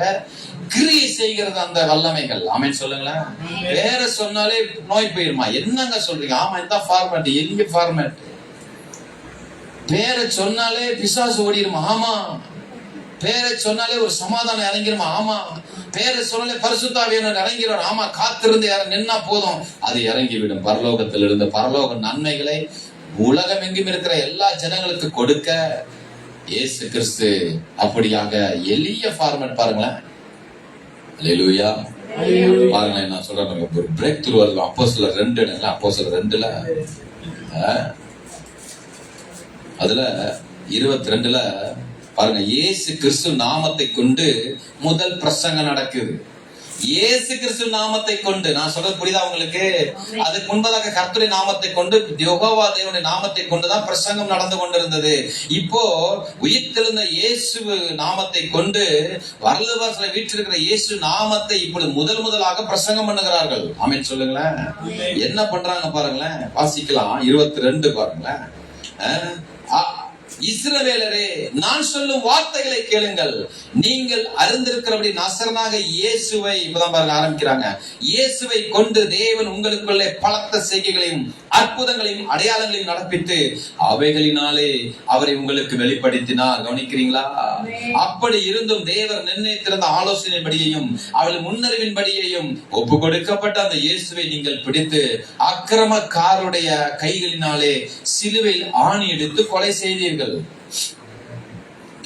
கிரியை செய்கிறது அந்த வல்லமைகள். ஆமென் சொல்லுங்களேன். பேரை சொன்னாலே நோய் போயிருமா? என்னங்க சொல்றீங்க? ஆமா, இந்த ஃபார்மேட், எங்க ஃபார்மேட்? பேரை சொன்னாலே பிசாசு ஓடிடுமா? ஆமா. பேரை சொன்னாலே ஒரு சமாதானம் இறங்கிருமா? ஆமா. பேரை சொன்னாலே பரிசுத்த ஆவியானவர் இறங்கிறார். ஆமா. காத்திருந்து நின்னா போதும், அது இறங்கிவிடும். பரலோகத்தில் இருந்து பரலோக நன்மைகளை உலகம் எங்கும் இருக்கிற எல்லா ஜனங்களுக்கு கொடுக்க இயேசு கிறிஸ்து அப்படியாக எளிய ஃபார்மேட் பாருங்களேன். அல்லேலூயா. பாருங்க, நான் சொல்றேன், ஒரு பிரேக் த்ரூ வருது. அப்போஸ்தலர் 2 அப்போஸ்தலர் 2ல அதுல 22ல பாருங்க, இயேசு கிறிஸ்து நாமத்தை கொண்டு முதல் பிரசங்கம் நடக்குது. இயேசு கிறிஸ்து நாமத்தை கொண்டு, நான் சொல்றது புரியுதா உங்களுக்கு? அதுக்கு முன்பதாக கர்த்தருடைய நாமத்தை கொண்டு, யெகோவா தேவனுடைய நாமத்தை கொண்டுதான் பிரசங்கம் நடந்து கொண்டிருந்தது. இப்போ உயிர்த்தெழுந்த இயேசு நாமத்தை கொண்டு வரலாறுல வீற்றிருக்கிற இயேசு நாமத்தை இப்பொழுது முதலாக பிரசங்கம் பண்ணுகிறார்கள். ஆமென் சொல்லுங்களேன். என்ன பண்றாங்க பாருங்களேன், வாசிக்கலாம். 22 பாருங்களேன். இஸ்ரவேலரே, நான் சொல்லும் வார்த்தைகளை கேளுங்கள். நீங்கள் அறிந்திருக்கிறபடி நசரனாக இயேசுவை, இப்பதான் பாருங்க ஆரம்பிக்கிறாங்க, இயேசுவை கொண்டு தேவன் உங்களுக்குள்ளே பலத்த செய்கைகளையும் அற்புதங்களையும் அடையாளங்களையும் நடப்பித்து அவைகளினாலே அவரை உங்களுக்கு வெளிப்படுத்தினார். கவனிக்கிறீங்களா? அப்படி இருந்தும் தேவர் நிர்ணயித்திருந்த ஆலோசனைப்படியையும் அவள் முன்னறிவின்படியையும் ஒப்பு கொடுக்கப்பட்ட அந்த இயேசுவை நீங்கள் பிடித்து அக்கிரமக்காரருடைய கைகளினாலே சிலுவையில் ஆணி எடுத்து கொலை செய்தீர்கள்.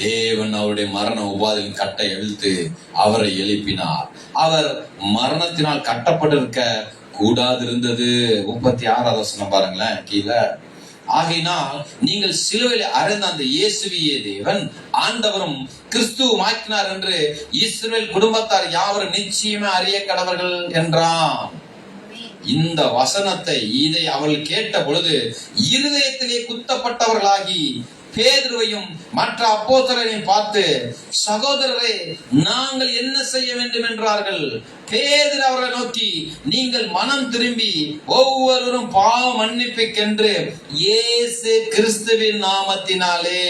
தேவன் அவருடைய மரண உபாதையின் கட்டை அவிழ்த்து அவரை எழுப்பினார். அவர் மரணத்தினால் கட்டப்பட்டிருக்க கூடாதிருந்தது. 36வது வசனம் பாருங்களேன் கீழே. ஆகையினால் நீங்கள் சிலுவையில் அறைந்த அந்த இயேசுவியே தேவன் ஆண்டவரும் கிறிஸ்துவும் ஆக்கினார் என்று இஸ்ரவேல் குடும்பத்தார் யாவரும் நிச்சயமே அறிய கடவர்கள் என்றான். இந்த வசனத்தை இதை அவள் கேட்ட பொழுது இருதயத்திலே குத்தப்பட்டவர்களாகி பேதுருவையும் மற்ற அப்போஸ்தலரையும் பார்த்து, சகோதரரே, நாங்கள் என்ன செய்ய வேண்டும் என்றார்கள். பேதுரு அவர்களை நோக்கி, நீங்கள் மனம் திரும்பி ஒவ்வொருவரும் பாவ மன்னிப்புக்கென்று இயேசு கிறிஸ்துவின் நாமத்தினாலே,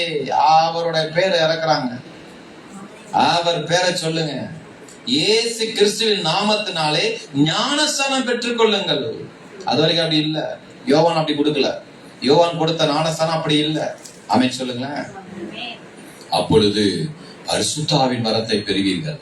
அவருடைய பேரை இறக்குறாங்க, அவர் பேரை சொல்லுங்க, இயேசு கிறிஸ்துவின் நாமத்தினாலே ஞானஸ்நானம் பெற்றுக் கொள்ளுங்கள். அது வரைக்கும் அப்படி இல்ல. யோவான் அப்படி கொடுக்கல. யோவான் கொடுத்த ஞானஸ்நானம் அப்படி இல்ல. ஆமென் சொல்லுங்களேன். அப்பொழுது பரிசுத்த ஆவியின் வரத்தை பெறுவீர்கள்.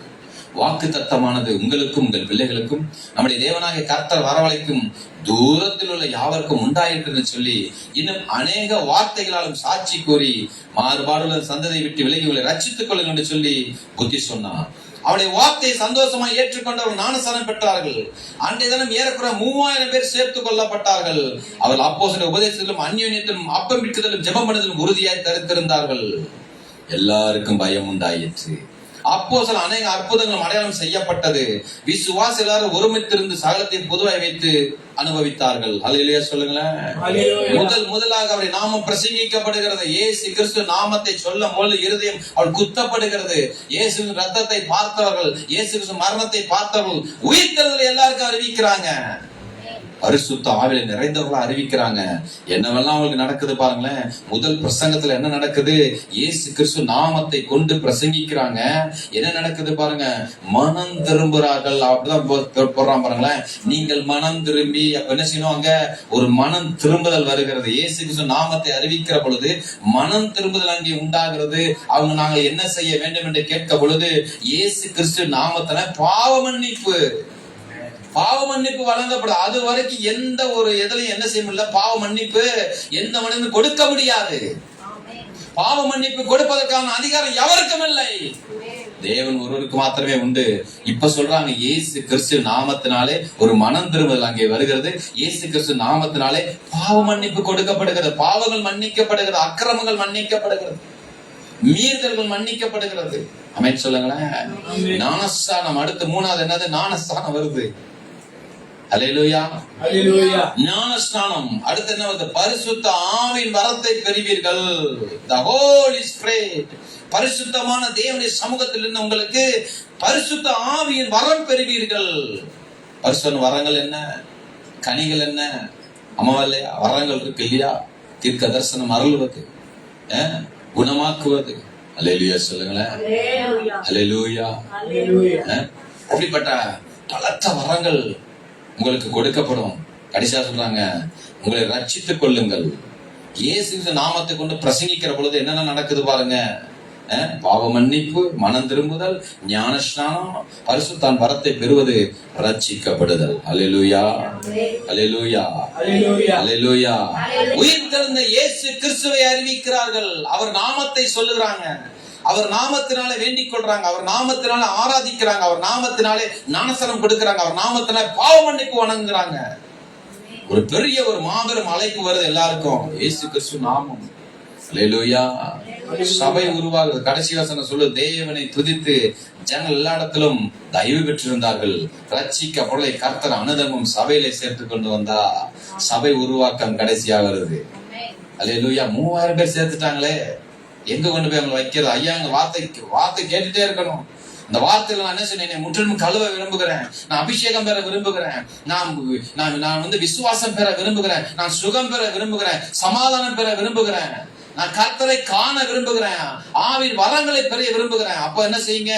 வாக்கு தத்தமானது உங்களுக்கும் உங்கள் பிள்ளைகளுக்கும் நம்முடைய தேவனாகிய கர்த்தர் வரவழைக்கும் தூரத்தில் உள்ள யாவருக்கும் உண்டாயிருக்கு சொல்லி இன்னும் அநேக வார்த்தைகளாலும் சாட்சி கூறி மாறுபாடுள்ள சந்ததியை விட்டு விலகி உங்களை ரட்சித்துக் கொள்ளுங்கள் என்று சொல்லி புத்தி சொன்னார். அவருடைய வார்த்தையை சந்தோஷமாக ஏற்றுக்கொண்டவர்கள் ஞானஸ்நானம் பெற்றார்கள். அன்றைய தினம் ஏறக்குறைய 3000 பேர் சேர்த்துக் கொள்ளப்பட்டார்கள். அவர்கள் அப்போஸ்தலருடைய உபதேசத்திலும் அந்யோன்யத்திலும் அப்பம் பிட்குதலும் ஜெபம் பண்ணுதலும் உறுதியாய் தரித்திருந்தார்கள். எல்லாருக்கும் பயம் உண்டாயிற்று. அப்போஸ்தலர் அநேக அற்புதங்களும் அடையாளம் செய்யப்பட்டது. விசுவாச எல்லாரும் ஒருமித்திருந்து சகலத்தை பொதுவாய் வைத்து அனுபவித்தார்கள். அல்லேலூயா சொல்லுங்களேன். முதலாக அவருடைய நாமம் பிரசங்கிக்கப்படுகிறது. இயேசு கிறிஸ்து நாமத்தை சொல்லும் போது இருதயம் அவள் குத்தப்படுகிறது. இயேசுவின் ரத்தத்தை பார்த்தவர்கள், இயேசு கிறிஸ்து மரணத்தை பார்த்தவர்கள் உயிர்த்தெழுதலை எல்லாருக்கும் அறிவிக்கிறாங்க. பரிசுத்த ஆவியில நிறைந்தவர்களா அறிவிக்கிறாங்க. என்னவெல்லாம் அவங்களுக்கு நடக்குது பாருங்களேன். முதல் பிரசங்கத்துல என்ன நடக்குது? இயேசு கிறிஸ்து நாமத்தை கொண்டு பிரசங்கிக்கிறாங்க. என்ன நடக்குது பாருங்க, மனம் திரும்புறார்கள். அப்படிதான் போடுறான் பாருங்களேன். நீங்கள் மனம் திரும்பி அப்ப என்ன செய்யணும்? அங்க ஒரு மனம் திரும்புதல் வருகிறது. இயேசு கிறிஸ்து நாமத்தை அறிவிக்கிற பொழுது மனம் திரும்புதல் அங்கே உண்டாகிறது. அவங்க நாங்கள் என்ன செய்ய வேண்டும் என்று கேட்க பொழுது இயேசு கிறிஸ்து நாமத்துல பாவ மன்னிப்பு வழங்கப்படும். அது வரைக்கும் எந்த ஒரு எதிலையும் என்ன செய்ய முடியல, பாவ மன்னிப்பு எந்த மனிதனும் கொடுக்க முடியாது. பாவ மன்னிப்பு கொடுப்பதற்கான அதிகாரம் எவருக்கும் இல்லை, தேவன் ஒருவருக்கு மாத்திரமே உண்டு. இப்ப சொல்றாங்க இயேசு கிறிஸ்து நாமத்தினாலே ஒரு மனம் திரும்புதல் அங்கே வருகிறது. இயேசு கிறிஸ்து நாமத்தினாலே பாவ மன்னிப்பு கொடுக்கப்படுகிறது, பாவங்கள் மன்னிக்கப்படுகிறது, அக்கிரமங்கள் மன்னிக்கப்படுகிறது, மீறுதல்கள் மன்னிக்கப்படுகிறது. அமைச்சு சொல்லுங்களேன். ஞானஸ்தானம் அடுத்து மூணாவது என்னது? ஞானஸ்தானம் வருது. அல்லேலூயா, அல்லேலூயா. ஞானஸ்நானம் அடுத்து என்ன வருது? பரிசுத்த ஆவியின் வரத்தை பெறுவீர்கள். The Holy Spirit. பரிசுத்தமான தேவனுடைய சமூகத்தில் இருந்து உங்களுக்கு பரிசுத்த ஆவியின் வரம் பெறுவீர்கள். பரிசுத்த வரங்கள் என்ன? கனிகள் என்ன? அம்மாவா இல்லையா? வரங்கள் இருக்கு இல்லையா? தீர்க்க தரிசனம் அருள்வது, குணமாக்குவது. அல்லேலூயா சொல்லுங்களேன். அல்லேலூயா. அப்படிப்பட்ட பலத்த வரங்கள் உங்களுக்கு கொடுக்கப்படும். கடைசியா சொல்றாங்க, உங்களை ரட்சித்துக் கொள்ளுங்கள். இயேசு நாமத்தை கொண்டு பிரசங்கிக்கிற பொழுது என்னென்ன நடக்குது பாருங்க. பாவ மன்னிப்பு, மனம் திரும்புதல், ஞானஸ்நானம், பரிசுத்தான் வரத்தை பெறுவது, ரட்சிக்கப்படுதல். அல்லேலூயா, அல்லேலூயா, அல்லேலூயா. உயிர்த்தெழுந்த இயேசு கிறிஸ்துவை அறிவிக்கிறார்கள். அவர் நாமத்தை சொல்லுகிறாங்க, அவர் நாமத்தினாலே வேண்டிக் கொள்றாங்க, அவர் நாமத்தினால ஆராதிக்கிறாங்க, அவர் நாமத்தினாலே ஞானஸ்நானம் கொடுக்கிறாங்க, அவர் நாமத்தினால பாவ மன்னிப்பு வணங்குறாங்க. ஒரு பெரிய ஒரு மாபெரும் அழைப்பு வருது எல்லாருக்கும். இயேசு கிறிஸ்து நாமம். அல்லேலூயா. சபை உருவாகுது. கடைசி வசனம் சொல்லு, தேவனை துதித்து ஜனங்கள் எல்லா இடத்திலும் தயவு பெற்றிருந்தார்கள். ரட்சிக்க பொருளை கர்த்தர் அனுதமும் சபையில சேர்த்து கொண்டு வந்தா சபை உருவாக்கம் கடைசியா வருது. அல்லேலூயா. 3000 பேர் சேர்த்துட்டாங்களே, எங்க கொண்டு போய் அவங்க வைக்கிறது? ஐயா, எங்க வார்த்தை கேட்டுட்டே இருக்கணும். இந்த வார்த்தையில நான் என்ன சொன்னேன்? முற்றிலும் கழுவ விரும்புகிறேன், நான் அபிஷேகம் பெற விரும்புகிறேன், நான் விசுவாசம் பெற விரும்புகிறேன், நான் சுகம் பெற விரும்புகிறேன், சமாதானம் பெற விரும்புகிறேன், நான் கர்த்தரை காண விரும்புகிறேன், ஆவின் வரங்களை பெற விரும்புகிறேன். அப்ப என்ன செய்யுங்க?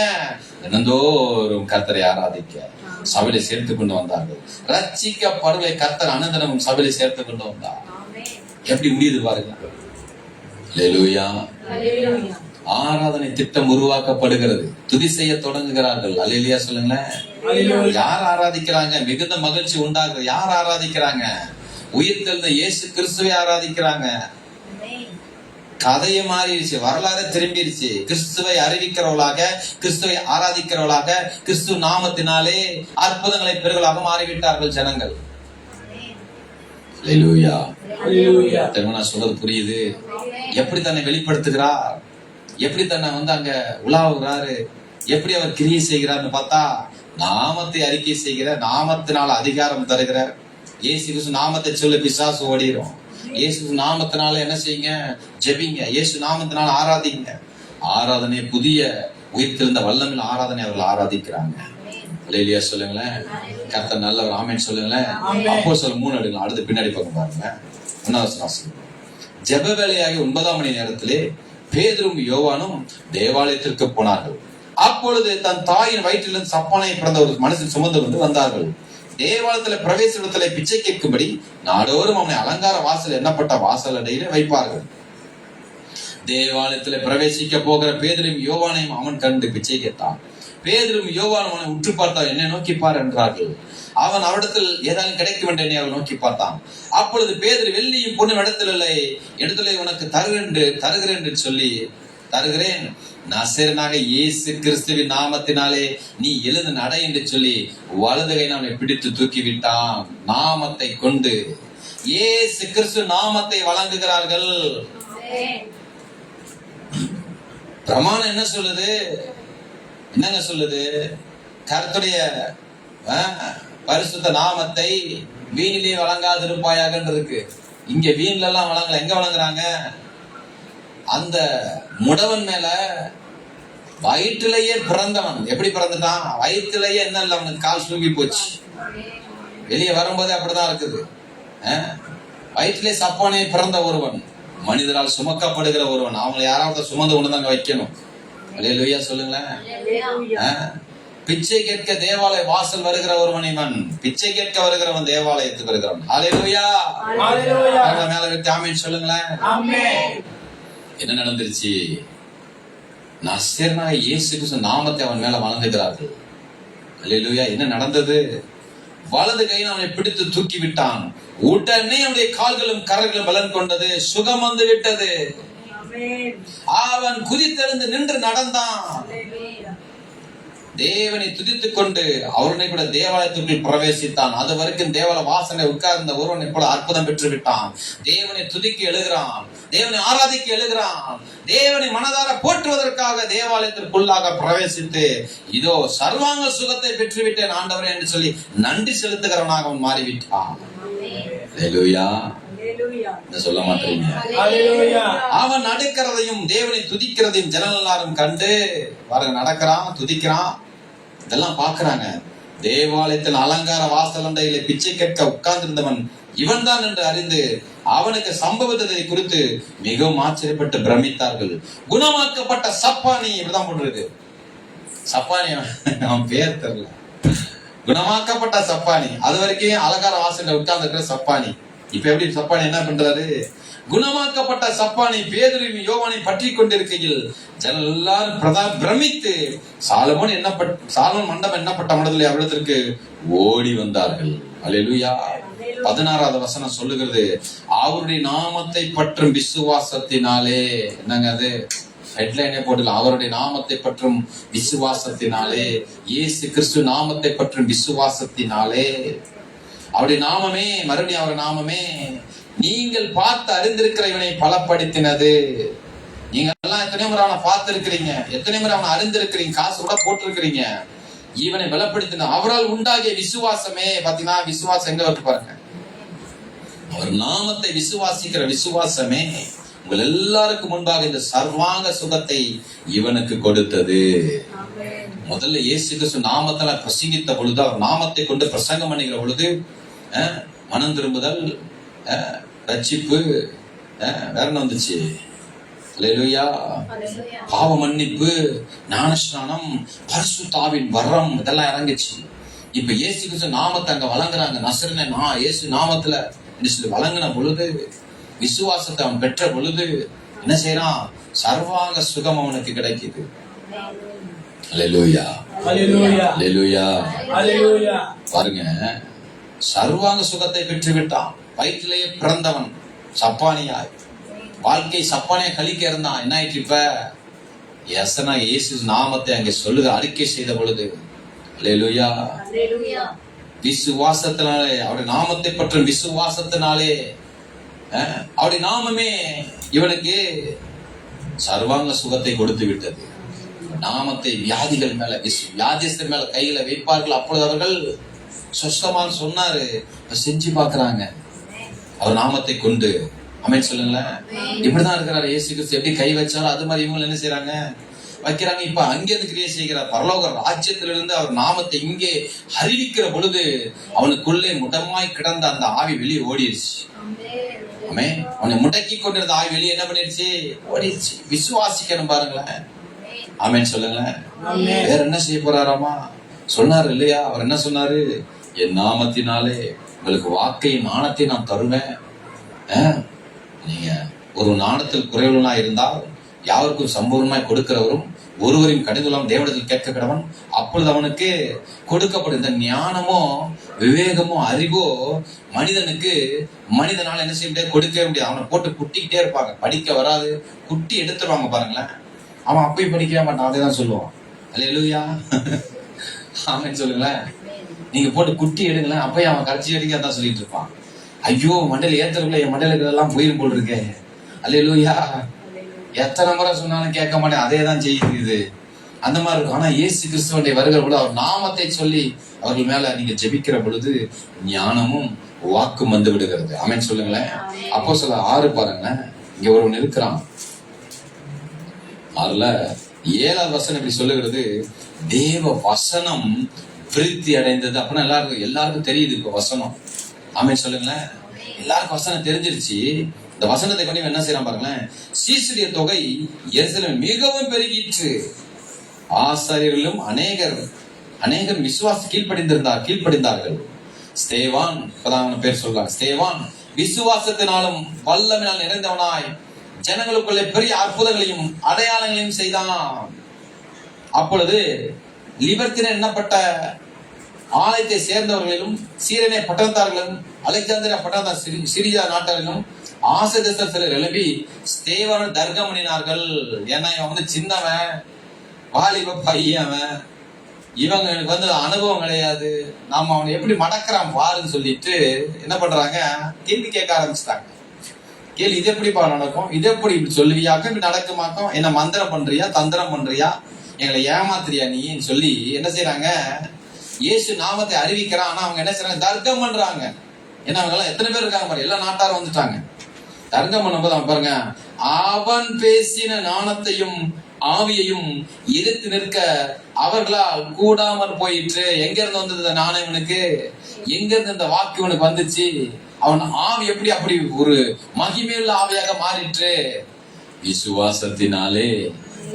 தினந்தோறும் கர்த்தரை ஆராதிக்க சபையில சேர்த்து கொண்டு வந்தார்கள். ரட்சிக்கப்படுவதை கர்த்தர் அனுதினமும் சபையில சேர்த்து கொண்டு வந்தார். எப்படி முடியுது பாருங்க. அல்லேலூயா. ஆராதனை திட்டம் உருவாக்கப்படுகிறது. துதி செய்ய தொடங்குகிறார்கள். அல்லேலூயா சொல்லுங்களேன். யார் ஆராதிக்கிறாங்க? மிகுந்த மகிழ்ச்சி உண்டாகுது. யார் ஆராதிக்கிறாங்க? உயிர்த்தெழுந்த இயேசு கிறிஸ்துவை ஆராதிக்கிறாங்க. கதையை மாறிடுச்சு, வரலாறு திரும்பிடுச்சு. கிறிஸ்துவை அறிவிக்கிறவளாக, கிறிஸ்துவை ஆராதிக்கிறவளாக, கிறிஸ்து நாமத்தினாலே அற்புதங்களை பெறுகளாக மாறிவிட்டார்கள் ஜனங்கள். அல்லேலூயா. நான் சொல்றது புரியுது? எப்படி தன்னை வெளிப்படுத்துகிறார், எப்படி தன்னை அங்க உலாவுகிறாரு, எப்படி அவர் கிரியை செய்கிறார்னு பார்த்தா, நாமத்தை அறிக்கை செய்கிற, நாமத்தினால அதிகாரம் தருகிற இயேசு கிறிஸ்து நாமத்தை சொல்ல பிசாசு ஓடிடும். இயேசு நாமத்தினால என்ன செய்யுங்க? ஜெபிங்க. இயேசு நாமத்தினால ஆராதிங்க. ஆராதனை புதிய உயிர்த்தெழுந்த வல்லமையில் ஆராதனை அவர்கள் ஆராதிக்கிறாங்க. அல்லேலூயா சொல்லுங்களேன். கர்த்தர் நல்லவர். ஆமென் சொல்லுங்களேன். அப்போஸ்தலர் 3 எடுக்கலாம். அடுத்து பின்னாடி பக்கம் பாருங்க. 1வது வசனம். ஜெப வேளையாகி 9ஆம் மணி நேரத்திலே பேதுரும் யோவானும் தேவாலயத்திற்கு போனார்கள். அப்பொழுது தன் தாயின் வயிற்றிலிருந்து சப்பானை பிறந்த ஒரு மனுஷன் சுமந்து வந்து வந்தார்கள். தேவாலயத்துல பிரவேசத்துல பிச்சை கேட்கும்படி நாடோறும் அவனை அலங்கார வாசல் எண்ணப்பட்ட வாசல் அடையில வைப்பார்கள். தேவாலயத்துல பிரவேசிக்க போகிற பேதுரும் யோவானையும் அவன் கண்டு பிச்சை கேட்டான். பேதுரும் யோவான் அவனை உற்று பார்த்தால், என்னை நோக்கி பார் என்றார்கள். அவன் அவரிடத்தில் ஏதாவது கிடைக்கும் என்று அவள் நோக்கி பார்த்தான். அப்பொழுது பேதுரு, வெள்ளியும் பொண்ணும் இடத்துல உனக்கு தருகிறேன் என்று சொல்லி, தருகிறேன், நசரேயனாக இயேசு கிறிஸ்துவின் நாமத்தினாலே நீ எழுந்து நட என்று சொல்லி வலதுகை அவனை பிடித்து தூக்கி விட்டான். நாமத்தை கொண்டு இயேசு கிறிஸ்து நாமத்தை வழங்குகிறார்கள். பிரமாணம் என்ன சொல்லுது? என்னங்க சொல்லுது? கர்த்தருடைய பரிசுத்த நாமத்தை வீணிலே வழங்காதிருப்பாயாக இருக்கு. இங்க வீண்ல எல்லாம் வழங்கல. எங்க வழங்குறாங்க? அந்த முடவன் மேல. வயிற்றிலேயே பிறந்தவன் எப்படி பிறந்துட்டான்? வயிற்றிலேயே என்ன இல்லை, அவனுக்கு கால் சுருங்கி போச்சு. வெளியே வரும்போதே அப்படிதான் இருக்குது. வயிற்றிலே சப்பானே பிறந்த ஒருவன், மனிதரால் சுமக்கப்படுகிற ஒருவன், அவங்களை யாராவது சுமந்து கொண்டு தாங்க வைக்கணும். அல்லேலூயா சொல்லுங்களேன். பிச்சை கேட்க தேவாலய வாசல் வருகிற ஒருவன் இவன். பிச்சை கேட்க வருகிறவன் தேவாலயத்துக்கு வருகிறவன். அல்லேலூயா. மேல விட்டு ஆமென் சொல்லுங்களேன். என்ன நடந்துருச்சு? நசரேயனாகிய இயேசு கிறிஸ்து நாமத்தை அவன் மேல வளர்ந்துகிறார்கள். அல்லேலூயா. என்ன நடந்தது? வலது கையில் அவனை பிடித்து தூக்கி விட்டான். உடனே அவனுடைய கால்களும் கரங்களும் பலன் கொண்டது, சுகம் வந்து விட்டது. அவன் குதித்தெழுந்து நின்று நடந்தான். தேவனை துதித்துக் கொண்டு அவருடைய கூட தேவாலயத்திற்குள் பிரவேசித்தான். அது வரைக்கும் தேவாலய வாசனை உட்கார்ந்த ஒருவன் இப்பொழுது அற்புதம் பெற்று விட்டான். தேவனை துதிக்க எழுகிறான், தேவனை ஆராதிக்க எழுகிறான், தேவனை மனதார போற்றுவதற்காக தேவாலயத்திற்குள்ளாக பிரவேசித்து, இதோ சர்வாங்க சுகத்தை பெற்றுவிட்டேன் ஆண்டவரே என்று சொல்லி நன்றி செலுத்துகிறவனாக அவன் மாறிவிட்டான். அல்லேலூயா. சொல்ல மாட்டீங்க. அவன் நடக்கிறதையும் தேவனை துதிக்கிறதையும் ஜனங்கள் எல்லாரும் கண்டு பாருங்க, நடக்கிறான், துதிக்கிறான், இதெல்லாம் பாக்குறாங்க. தேவாலயத்தில் அலங்கார வாசலண்டையிலே பிச்சை கேட்க உட்கார்ந்திருந்தவன் இவன் தான் என்று அறிந்து அவனுக்கு சம்பவத்தை குறித்து மிகவும் ஆச்சரியப்பட்டு பிரமித்தார்கள். குணமாக்கப்பட்ட சப்பானி, இப்படிதான் போட்டிருக்கு சப்பானி, அவன் பேர் தெரியல. குணமாக்கப்பட்ட சப்பானி, அது வரைக்கும் அலங்கார வாசல்ல உட்கார்ந்து இருக்கிற சப்பானி. இப்ப எப்படி சப்பானி என்ன பண்றாரு? குணமாக்கப்பட்ட சப்பானி பேதுருவையும் யோவானையும் பற்றி கொண்டிருக்கையில் ஜனங்கள் எல்லாரும் பிரமித்து சாலமோன் மண்டபம் எண்ணப்பட்ட மண்டபத்தில் அவ்விடத்திற்கு ஓடி வந்தார்கள். அல்லேலூயா. 16வது வசனம் சொல்லுகிறது, அவருடைய நாமத்தை பற்றும் விசுவாசத்தினாலே. என்னங்க அது? ஹெட்லைனே போடல. அவருடைய நாமத்தை பற்றும் விசுவாசத்தினாலே, இயேசு கிறிஸ்து நாமத்தை பற்றும் விசுவாசத்தினாலே. அவருடைய நாமமே, மறுபடியும் அவருடைய நாமமே நீங்கள் பார்த்து அறிந்திருக்கிற இவனை பலப்படுத்தினது. நீங்க எல்லாம் எத்தனை முறை அவனை பார்த்து இருக்கிறீங்க, எத்தனை முறை அவனை அறிந்திருக்கிறீங்க, காசு கூட போட்டிருக்கிறீங்க. இவனை பலப்படுத்தின அவரால் உண்டாகிய விசுவாசமே. பாத்தீங்கன்னா விசுவாசம் எங்க வந்து பாருங்க, அவர் நாமத்தை விசுவாசிக்கிற விசுவாசமே உங்கள் எல்லாருக்கும் முன்பாக இந்த சர்வாங்க சுகத்தை இவனுக்கு கொடுத்தது. முதல்ல இயேசு கிறிஸ்து நாமத்தால பிரசங்கித்த பொழுது, அவர் நாமத்தை கொண்டு பிரசங்கம் பண்ணுகிற பொழுது மனம் திரும்புதல், ரட்சிப்பு, வேற என்ன வந்துச்சு? அல்லேலூயா. பாவ மன்னிப்பு, ஞானஸ்நானம், பரிசுத்த ஆவியின் வரம், இதெல்லாம் இறங்குச்சு. இப்ப இயேசு கிறிஸ்து நாமத்தை அங்க வழங்குறாங்க. நசரேயனே இயேசு நாமத்துல வழங்கின பொழுது, விசுவாசத்தை அவன் பெற்ற பொழுது என்ன செய்யறான்? சர்வாங்க சுகம் அவனுக்கு கிடைக்குது. அல்லேலூயா. அல்லேலூயா. அல்லேலூயா. பாருங்க, சர்வாங்க சுகத்தை பெற்று விட்டான். வயிற்றிலேயே பிறந்தவன் சப்பானியாய், வாழ்க்கை சப்பானியா கழிக்க இருந்தான். என்ன ஆயிற்று? இப்ப இயேசு நாமத்தை அங்கே சொல்லுக அறிக்கை செய்த பொழுது, அல்லேலூயா, விசுவாசத்தினாலே, அவருடைய நாமத்தை பற்றும் விசுவாசத்தினாலே, அவருடைய நாமமே இவனுக்கு சர்வாங்க சுகத்தை கொடுத்து விட்டது. நாமத்தை வியாதிகள் மேல, வியாதிஸ்தர் மேல கையில வைப்பார்கள், அப்பொழுது அவர்கள் சொஸ்தமான்னு சொன்னாரு. செஞ்சு பாக்குறாங்க அவர் நாமத்தை கொண்டு. ஆமென் சொல்லுங்களேன். இப்படிதான் இருக்கிறார் இயேசு கிறிஸ்து. எப்படி கை வச்சாலும் அது மாதிரி இவங்க என்ன செய்யறாங்க? வைக்கிறாங்க. இப்ப அங்கிருந்து கிரியை செய்கிறார். பரலோக ராஜ்யத்திலிருந்து அவர் நாமத்தை இங்கே அறிவிக்கிற பொழுது அவனுக்குள்ளே முடமாய் கிடந்த அந்த ஆவி வெளியே ஓடிடுச்சு. ஆமென். அவனை முடக்கி கொண்டிருந்த ஆவி வெளியே என்ன பண்ணிடுச்சு? ஓடிடுச்சு. விசுவாசிக்கணும் பாருங்களேன். ஆமென் சொல்லுங்களேன். வேற என்ன செய்ய போறாராமா? சொன்னாரு இல்லையா? அவர் என்ன சொன்னாரு? என் நாமத்தினாலே உங்களுக்கு வாக்கையும் நாணத்தை நான் தருவேன். நீங்க ஒரு நாணத்தில் குறைவுள்ளா இருந்தால் யாருக்கும் சம்பூர்ணமாய் கொடுக்கிறவரும் ஒருவரையும் கடிதம் தேவனிடத்தில் கேட்க கிடவன், அப்பொழுது அவனுக்கு கொடுக்கப்படும். இந்த ஞானமோ விவேகமோ அறிவோ மனிதனுக்கு மனிதனால என்ன செய்ய முடியாது? கொடுக்கவே முடியாது. அவனை போட்டு குட்டிக்கிட்டே இருப்பாங்க. படிக்க வராது, குட்டி எடுத்துருவாங்க பாருங்களேன். அவன் அப்பயும் படிக்கவே மாட்டான், அதே தான் சொல்லுவான். அல்லேலூயா. ஆமென் சொல்லுங்களேன். நீங்க போட்டு குட்டி எடுங்களேன், அப்பயும் அவன் கடைசி வரைக்கும் அதான் சொல்லிட்டு இருப்பான். ஐயோ மண்டையில ஏத்துறதுல என் மண்டையில எல்லாம் போயிரும் போல் இருக்கேன். அல்லேலூயா. எத்தனை முறை சொன்னாலும் கேட்க மாட்டேன், அதே தான் செய்யுது. அந்த மாதிரி இருக்கும். ஆனா இயேசு கிறிஸ்துவனுடைய வருகிற பொழுது அவர் நாமத்தை சொல்லி அவர்கள் மேல நீங்க ஜெபிக்கிற பொழுது ஞானமும் வாக்கும் வந்து விடுகிறது. ஆமென் சொல்லுங்களேன். அப்போஸ்தலர் 6 பாருங்களேன். இங்க ஒருவன் இருக்கிறான். 6ல 7வது வசனம் இப்படி சொல்லுகிறது, தேவ வசனம் பிரீத்தி அடைந்தது. அப்படின்னா எல்லாருக்கும் தெரியுது இப்ப வசனம். ஆமென் சொல்லுங்களேன். எல்லாருக்கும் வசனம் தெரிஞ்சிருச்சு. இந்த வசனத்தை கொண்டு என்ன செய்யறான் பாருங்களேன். சீசுடைய தொகை எருசலேமில் மிகவும் பெருகிற்று. ஆசாரியர்களும் அநேகர் விசுவாச கீழ்ப்படிந்தார்கள். ஸ்தேவான் பேர் சொல்றாங்க. ஸ்தேவான் விசுவாசத்தினாலும் வல்லமையால் நிறைந்தவனாய் ஜனங்களுக்குள்ளே பெரிய அற்புதங்களையும் அடையாளங்களையும் செய்தான். அப்பொழுது லிபர்த்தினர் எண்ணப்பட்ட ஆலயத்தை சேர்ந்தவர்களிலும் சீரனே பட்டணத்தார்களும் அலெக்சாந்திரியா பட்டணத்தார் சிரியா நாட்டாரிலும் ஆசதேசர் சிலர் எழுப்பி ஸ்தேவானை தர்க்கம் பண்ணினார்கள். ஏன்னா இவன் சின்னவன், வாலிப பையவன், இவங்க எனக்கு அனுபவம் கிடையாது, நாம அவனை எப்படி மடக்கிறான் பாருன்னு சொல்லிட்டு என்ன பண்றாங்க, கேள்வி கேட்க ஆரம்பிச்சிட்டாங்க. கேள்வி, இது எப்படிப்பா நடக்கும், இது எப்படி இப்படி சொல்லுவியாக்கும், இப்படி நடக்குமாக்கும், என்ன மந்திரம் பண்றியா, தந்திரம் பண்றியா, எங்களை ஏமாத்துறியா நீ சொல்லி என்ன செய்யறாங்க, இயேசு நாமத்தை அறிவிக்கிறான். ஆனா அவங்க என்ன செய்யறாங்க, தர்க்கம் பண்றாங்க. ஏன்னா அவங்க எல்லாம் எத்தனை பேர் இருக்காங்க பாரு, எல்லா நாட்டாரும் வந்துட்டாங்க. தர்க்கம் பண்ணும்போது அவன் பாருங்க, அவன் பேசின ஞானத்தையும் ஆவியையும் எதிர்த்து நிற்க அவர்களால் கூடாமல் போயிற்று. எங்க இருந்து வந்தது ஞானம் இவனுக்கு, எங்க இருந்து இந்த வாக்கு இவனுக்கு வந்துச்சு, அவன் ஆவி எப்படி அப்படி ஒரு மகிமையுள்ள ஆவியாக மாறிற்று. விசுவாசத்தினாலே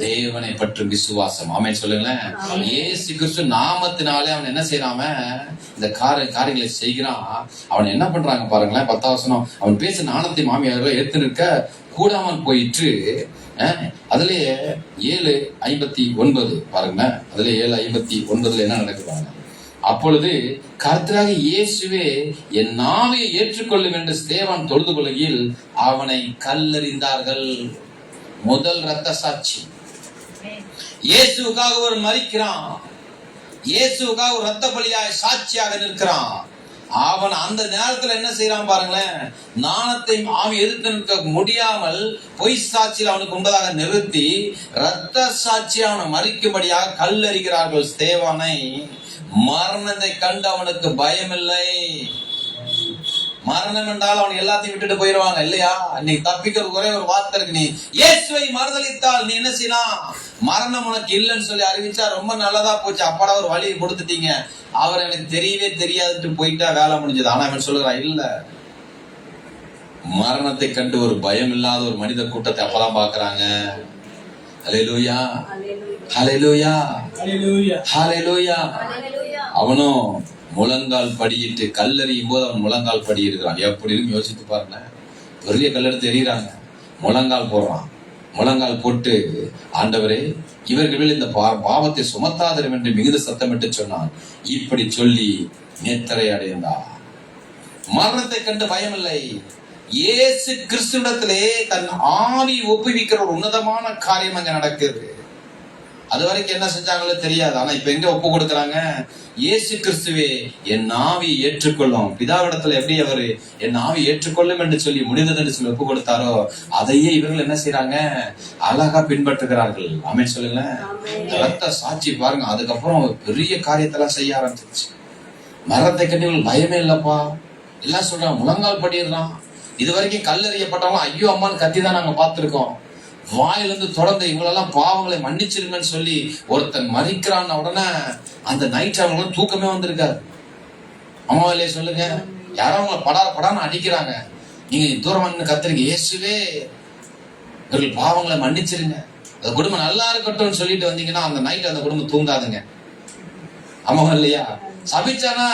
தேவனை பற்றும் விசுவாசம். ஆமென் சொல்லுங்களேன். இயேசு கிறிஸ்து நாமத்தினாலே அவன் என்ன செய்யறாம இந்த காரியங்களை செய்கிறான். அவன் என்ன பண்றாங்க பாருங்களேன். 10ஆம் வசனம், அவன் பேச நாணத்தை மாமியார்கள் எடுத்து நிற்க கூடாமல் போயிற்று. அதுலயே 7:59 பாருங்க. அதுல 7:59 என்ன நடக்குறாங்க. அப்பொழுது கர்த்தராகிய இயேசுவே என் நாவை ஏற்றுக்கொள்ளும் என்று ஸ்தேவான் தொழுது கொள்கையில் அவனை கல்லெறிந்தார்கள். முதல் இரத்த சாட்சி. இயேசுக்காக ஒரு மரிக்கிறான், இயேசுக்காக ஒரு இரத்த பலியாய் சாட்சியாக நிற்கிறான். அவன் அந்த நேரத்துல என்ன செய்யறான் பாருங்களேன், நாணத்தை ஆவி எதிர்த்து நிற்க முடியாமல் பொய் சாட்சியில் அவனுக்கு உண்டதாக நிறுத்தி இரத்த சாட்சி அவனை மறிக்கும்படியாக கல்லெறிகிறார்கள் ஸ்தேவானை. மரணத்தை கண்டு அவனுக்கு பயம் இல்லை. மரணம் என்றால் அவன் எல்லாத்தையும் விட்டுட்டு போயிடுவாங்க இல்லையா. இன்னைக்கு தப்பிக்கிறது ஒரே ஒரு வார்த்தை இருக்கு, நீ இயேசுவை மறுதலித்தால் நீ என்ன செய்யலாம், மரணம் உனக்கு இல்லைன்னு சொல்லி அறிவிச்சா ரொம்ப நல்லதா போச்சு, அப்பாடா ஒரு வழியை கொடுத்துட்டீங்க, அவர் எனக்கு தெரியவே தெரியாதுட்டு போயிட்டா வேலை முடிஞ்சது. ஆனா அவன் சொல்லுறான், இல்ல, மரணத்தை கண்டு ஒரு பயம் இல்லாத ஒரு மனித கூட்டத்தை அப்பதான் பாக்குறாங்க. ஹல்லேலூயா, ஹல்லேலூயா, ஹல்லேலூயா. அவனும் முழங்கால் படியிட்டு கல்லெறியும் போது அவன் முழங்கால் படி இருக்கிறான். எப்படின்னு யோசித்து பாருங்க. பெரிய கல்லெடுத்து எறிகிறாங்க, முழங்கால் போடுறான். முழங்கால் போட்டு, ஆண்டவரே இவர்கள் இந்த பாவத்தை சுமத்தாதரும் என்று மிகுந்த சத்தமிட்டு சொன்னான். இப்படி சொல்லி நேத்தரை அடைந்தார். மரணத்தை கண்டு பயமில்லை. இயேசு கிறிஸ்துவிடத்திலே தன் ஆவி ஒப்புவிக்கிற ஒரு உன்னதமான காரியம் அங்க நடக்குது. அது வரைக்கும் என்ன செஞ்சாங்களோ தெரியாது. ஆனா இப்ப எங்க ஒப்பு கொடுக்குறாங்க, இயேசு கிறிஸ்துவே என் ஆவி ஏற்றுக்கொள்ளும். பிதாவிடத்துல எப்படி அவரு என் ஆவி ஏற்றுக்கொள்ளும் என்று சொல்லி முடிந்தது என்று சொல்லி ஒப்பு கொடுத்தாரோ, அதையே இவர்கள் என்ன செய்யறாங்க, அழகா பின்பற்றுகிறார்கள். ஆமென் சொல்லுங்களேன். ரத்த சாட்சி பாருங்க. அதுக்கப்புறம் பெரிய காரியத்தெல்லாம் செய்ய ஆரம்பிச்சிருச்சு. மரத்தை கண்டு பயமே இல்லப்பா, எல்லாம் சொல்றாங்க, முழங்கால் படிடுறான். இது வரைக்கும் கல்லெறியப்பட்டவங்க ஐயோ அம்மான்னு கத்தி தான் நாங்க பார்த்திருக்கோம். வாயிலிருந்து தொடர்ந்து இவங்களெல்லாம் பாவங்களை மன்னிச்சிருங்கன்னு சொல்லி ஒருத்தன் மறிக்கிறான் உடனே அந்த நைட் அவங்களுக்கு தூக்கமே வந்திருக்காரு. அம்மாவிலே சொல்லுங்க, யாரோ அவங்களை படான்னு அடிக்கிறாங்க, நீங்க தூரம் வந்து கத்துறீங்க, இயேசுவே இவர்கள் பாவங்களை மன்னிச்சிருங்க, அந்த குடும்பம் நல்லா இருக்கட்டும் சொல்லிட்டு வந்தீங்கன்னா அந்த நைட் அந்த குடும்பம் தூங்காதுங்க. அம்மாவா இல்லையா? சபிச்சானா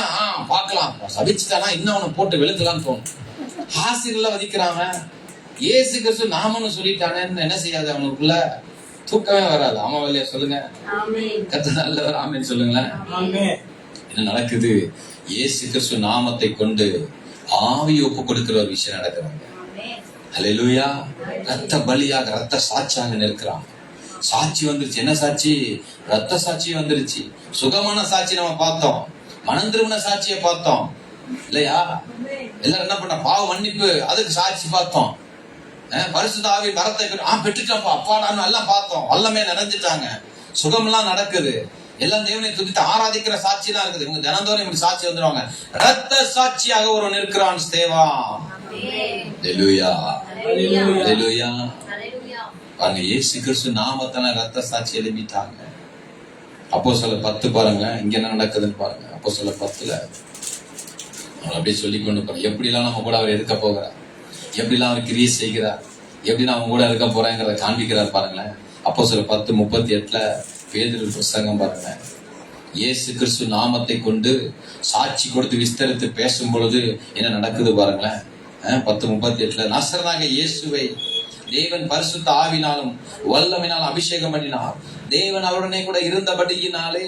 பாக்கலாம், சபிச்சுட்டானா இன்னும் அவனை போட்டு வெளுக்கலான்னு தோணும். ஆசிரியர்ல வதிக்கிறாங்க, இயேசு கிறிஸ்து நாமன்னு சொல்லிட்டானேன்னு என்ன செய்யாது, அவனுக்குள்ள தூக்கமே வராது. ஆமாவா இல்லையா சொல்லுங்க. கர்த்தர் நல்லவர். ஆமென் சொல்லுங்களேன். என்ன நடக்குது, இயேசு கிறிஸ்து நாமத்தை கொண்டு ஆவி ஒப்பு கொடுக்கிற ஒரு விஷயம் நடக்கிறாங்க. ஹல்லேலூயா. ரத்த பலியாக ரத்த சாட்சியாக நிற்கிறான். சாட்சி வந்துருச்சு. என்ன சாட்சி? ரத்த சாட்சி வந்துருச்சு. சுகமான சாட்சி நம்ம பார்த்தோம், மனம் திரும்பின சாட்சியை பார்த்தோம் இல்லையா. எல்லாரும் என்ன பண்ண, பாவ மன்னிப்பு அதுக்கு சாட்சி பார்த்தோம். பரிசுத்த ஆவி வரத்தை பெற்றுட்டப்பா அப்பாடான்னு எல்லாம் பார்த்தோம். வல்லமே நிறைஞ்சிட்டாங்க, சுகம்லாம் நடக்குது, எல்லாம் தேவனை துதித்து ஆராதிக்கிற சாட்சி தான் இருக்குது. இவங்க தினந்தோறும் இப்படி சாட்சி வந்துருவாங்க. ரத்த சாட்சியாக ஒருவன் இருக்கிறான் ஸ்தேவான். ஹல்லேலூயா, ஹல்லேலூயா. பாருங்க, இயேசு கிறிஸ்து நாமத்தால ரத்த சாட்சி எழுப்பிட்டாங்க. அப்போஸ்தலர் 10 பாருங்க, இங்க என்ன நடக்குதுன்னு பாருங்க. அப்போஸ்தலர் 10ல அவர் அப்படியே சொல்லி கொண்டு போறார். எப்படிலாம் நம்ம கூட அவர் இருக்க போகிறார், எப்படிலாம் அவர் கிரியை செய்கிறார், எப்படி நான் அவங்க கூட இருக்க போறேங்கிறத காண்பிக்கிறார் பாருங்களேன். அப்போஸ்தலர் 10:38 பேதுரு பிரசங்கம் பாருங்க. இயேசு கிறிஸ்து நாமத்தை கொண்டு சாட்சி கொடுத்து விஸ்தரித்து பேசும் பொழுது என்ன நடக்குது பாருங்களேன். 10:38 நசரனாக இயேசுவை தேவன் பரிசுத்த ஆவினாலும் வல்லமையினாலும் அபிஷேகம் பண்ணினார். தேவன் அவருடனே கூட இருந்தபடியினாலே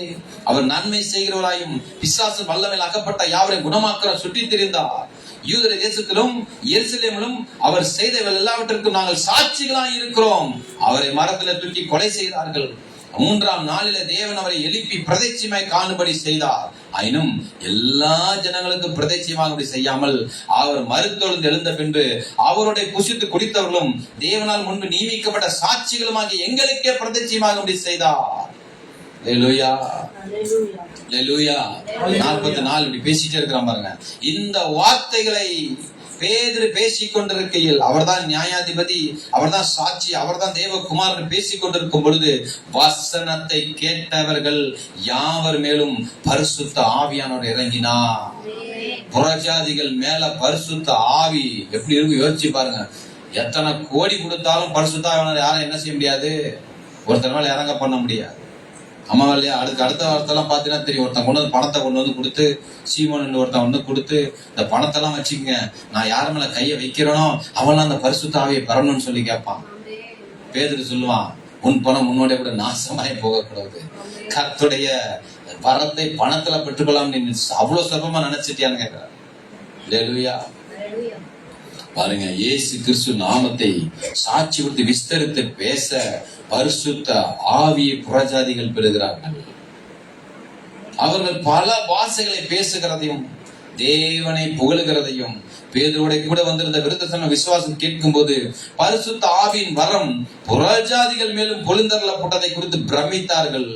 அவர் நன்மை செய்கிறவராயும் பிசாசு வல்லமையில் அகப்பட்ட யாவரையும் குணமாக்கிற சுற்றி திரிந்தார். யூதர தேசத்திலும் எருசலேமிலும் அவர் செய்தவர்கள் எல்லாவற்றிற்கும் நாங்கள் சாட்சிகளாய் இருக்கிறோம். அவரை மரத்தில் தூக்கி கொலை செய்தார்கள். 3ஆம் நாளில தேவன் அவரை எழுப்பி பிரதிட்சமாய் காணும்படி செய்தார். ஆயினும் எல்லா ஜனங்களுக்கும் பிரதிட்சயமாக செய்யாமல் அவர் மருத்தொழுந்து எழுந்த பின்பு அவருடைய புசித்து குடித்தவர்களும் தேவனால் முன்பு நியமிக்கப்பட்ட சாட்சிகளுமாகி எங்களுக்கே பிரதிட்சயமாக செய்தார். அல்லேலூயா, அல்லேலூயா. 44 இப்படி பேசிட்டே இருக்கிறான் பாருங்க. இந்த வார்த்தைகளை பேதுரு பேசிக் கொண்டிருக்கையில், அவர்தான் நியாயாதிபதி, அவர்தான் சாட்சி, அவர்தான் தேவகுமாரன் பேசிக் கொண்டிருக்கும் பொழுது வசனத்தை கேட்டவர்கள் யாவர் மேலும் பரிசுத்த ஆவியானவர் இறங்கினார். புறஜாதிகள் மேல பரிசுத்த ஆவி எப்படி இருக்கு யோசிச்சு பாருங்க. எத்தனை கோடி கொடுத்தாலும் பரிசுத்த ஆவியானவர் யாரும் என்ன செய்ய முடியாது, ஒருத்தர் மேல இறங்க பண்ண முடியாது. அம்மா இல்லையா? அடுத்த வார்த்தைலாம் பாத்தீங்கன்னா தெரியும். ஒருத்தன் கொண்டு வந்து பணத்தை கொண்டு வந்து கொடுத்து, சீமோன் ஒருத்தன் வந்து கொடுத்து, இந்த பணத்தெல்லாம் வச்சுக்கங்க, நான் யார் மேல கையை வைக்கிறேனோ அவன் அந்த பரிசுத்த ஆவியை பெறணும்னு சொல்லி கேட்பான். பேதுரு சொல்லுவான், உன் பணம் முன்னோட கூட நாசமாய் போகக்கூடாது, கர்த்தருடைய வரத்தை பணத்துல பெற்றுக்கொள்ளாம நீ அவ்வளவு சுலபமா நினைச்சிட்டியான்னு கேட்கிறார். அல்லேலூயா. பாருங்க, இயேசு கிறிஸ்து நாமத்தை சாட்சி கொடுத்து விஸ்தரித்து பேச பரிசுத்த ஆவியை புறஜாதிகள் பெறுகிறார்கள். அவர்கள் பல பாஷைகளை பேசுகிறதையும் தேவனை புகழுகிறதையும் பேதுருவோட கூட வந்திருந்த விருத்த விசுவாசம் கேட்கும் போது பரிசுத்த ஆவியின் வரம் புறஜாதிகள் மேலும் பொழுந்தரப்பட்டதை குறித்து பிரமித்தார்கள்.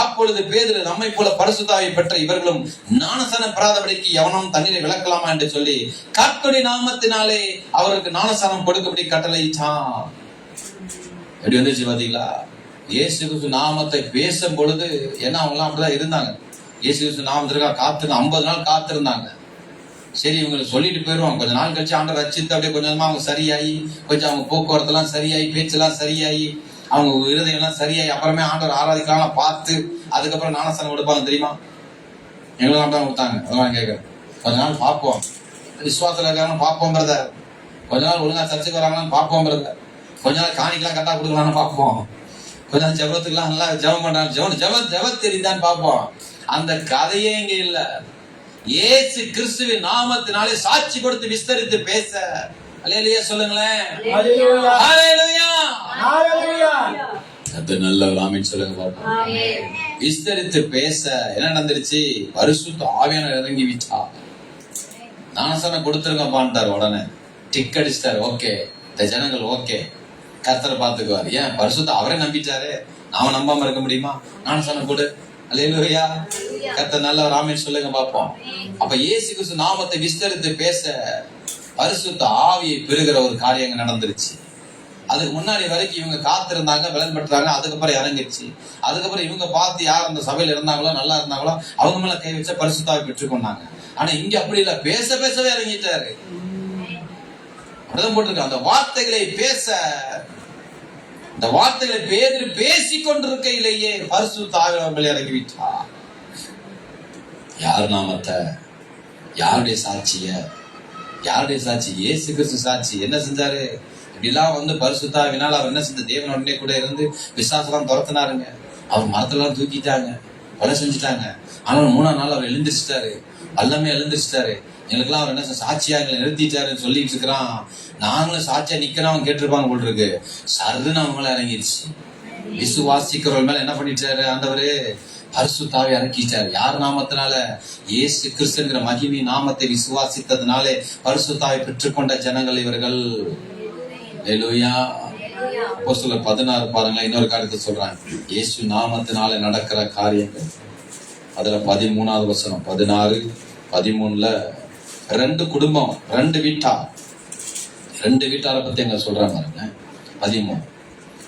அப்பொழுது பேதுரு, நம்மை போல பரிசுத்த ஆவியை பெற்ற இவர்களும் ஞானசானம் பெறாதபடிக்கு எவனும் தண்ணீரை விளக்கலாமா என்று சொல்லி கர்த்தருடைய நாமத்தினாலே அவருக்கு ஞானசானம் கொடுக்கப்படி கட்டளையிட்டான். எப்படி வந்துச்சு பாத்தீங்களா? இயேசு கிறிஸ்து நாமத்தை பேசும் பொழுது ஏன்னா அவங்க எல்லாம் அப்படிதான் இருந்தாங்க. இயேசு கிறிஸ்து நாமத்திற்காக காத்து 50 நாள் காத்திருந்தாங்க. சரி, இவங்களுக்கு சொல்லிட்டு போயிருவாங்க. கொஞ்ச நாள் கழிச்சு ஆண்டவர் ரட்சித்து அப்படியே கொஞ்சமா அவங்க சரியாயி, கொஞ்சம் அவங்க போக்குவரத்து எல்லாம் சரியாயி, பேச்செல்லாம் சரியாயி, அவங்க இருதயம் எல்லாம் சரியாயி, அப்புறமே ஆண்டவர் ஆராதிக்கலாம் பார்த்து அதுக்கப்புறம் ஞானஸ்தானம் கொடுப்பாங்க. தெரியுமா? எங்களும் தான் கொடுத்தாங்க. அதெல்லாம் கேட்கறேன். கொஞ்ச நாள் பார்ப்போம், விசுவாசத்துல இருக்காங்கன்னு பார்ப்போம் பிரதர். கொஞ்ச நாள் ஒழுங்கா சர்ச்சைக்கு வராங்கன்னு பார்ப்போம் பிரதர். கொஞ்ச நாள் காணிக்கெல்லாம் கரெக்டா கொடுக்கலான்னு பார்ப்போம். கொஞ்ச நாள் ஜபத்துக்கெல்லாம் நல்லா ஜபம் பண்றாங்க, ஜப தெரியுதான்னு பார்ப்போம். அந்த கதையே இங்க இல்ல. இயேசு கிறிஸ்துவின் நாமத்தினாலே சாட்சி கொடுத்து விஸ்தரித்து பேச. அல்லேலூயா சொல்லுங்களேன். அல்லேலூயா, அல்லேலூயா. அது நல்ல ஒரு ஆமென் சொல்லுங்க பாப்போம். ஆமென். விஸ்தரித்து பேச என்ன நடந்துருச்சு? பரிசுத்த ஆவியானவர் இறங்கி விட்டா. ஞானஸ்நானம் கொடுத்துருங்கப்பான்ட்டார். உடனே டிக் அடிச்சிட்டாரு. ஓகே, இந்த ஜனங்கள் ஓகே, கர்த்தரை பார்த்துக்குவார். ஏன்? பரிசுத்த அவரே நம்பிட்டாரு, நாம நம்பாம இருக்க முடியுமா? ஞானஸ்நானம் கொடு. அல்லேலூயா. கர்த்தர் நல்ல ஒரு ஆமென் சொல்லுங்க பாப்போம். அப்ப இயேசு கிறிஸ்து நாமத்தை விஸ்தரித்து பேச பரிசுத்த ஆவியை பெறுகிற ஒரு காரியம் நடந்துருச்சு. அதுக்கு முன்னாடி வரைக்கும் இவங்க காத்திருந்தாங்க, பலன் பெற்றாங்க. அதுக்கப்புறம் இறங்கிருச்சு. அதுக்கப்புறம் இவங்க பார்த்து யார் அந்த சபையில இருந்தாங்களோ, நல்லா இருந்தாங்களோ, அவங்க மேல கை வச்ச பரிசுத்தாவை பெற்றுக்கொண்டாங்க. ஆனா இங்க அப்படி இல்ல, பேச பேசவே இறங்கிட்டாரு. அப்படிதான் போட்டிருக்கு. அந்த வார்த்தைகளை பேச, இந்த வார்த்தைகளை பேதுரு பேசிக் கொண்டிருக்கையிலேயே பரிசுத்த ஆவியானவர் இறங்கி விட்டார். யார் நாமத்தை, யாருடைய சாட்சிய, யாருடைய சாட்சி? இயேசு கிறிஸ்து சாட்சி. என்ன செஞ்சாரு? இப்படிலாம் வந்து பரிசுத்த ஆவியினால் அவர் என்ன செஞ்ச? தேவனுடனே கூட இருந்து விசுவாசம் துரத்தினாருங்க. அவர் மரத்தெல்லாம் தூக்கிட்டாங்க, கொலை செஞ்சுட்டாங்க. ஆனால் 3ஆம் நாள் அவர் எழுந்திரிச்சிட்டாரு, எல்லாமே எழுந்திரிச்சிட்டாரு. எங்களுக்கெல்லாம் அவர் என்ன சாட்சியா எங்களை நிறுத்திட்டாருன்னு சொல்லிட்டு இருக்கிறான். நாங்களும் சாட்சியா நிக்கிறோம் கேட்டிருப்பாங்க போல் இருக்கு. சருன்னு அவங்க மேல இறங்கிடுச்சு. விசுவாசிக்கிறவங்க மேல என்ன பண்ணிட்டாரு ஆண்டவரு? பரிசுத்த ஆவியை இறக்கிட்டாரு. யார் நாமத்தினால? இயேசு கிறிஸ்துங்கிற மகிமை நாமத்தை விசுவாசித்ததுனாலே பரிசுத்த ஆவியை பெற்றுக்கொண்ட ஜனங்கள் இவர்கள். அல்லேலூயா. அப்போஸ்தலர் 16 பாருங்க, இன்னொரு காரியத்தை சொல்றாங்க. இயேசு நாமத்தினால நடக்கிற காரியங்கள். அதுல 13வது வசனம் 16, 13ல 2 குடும்பம், 2 வீட்டாரை பத்தி எங்க சொல்றாங்க. 13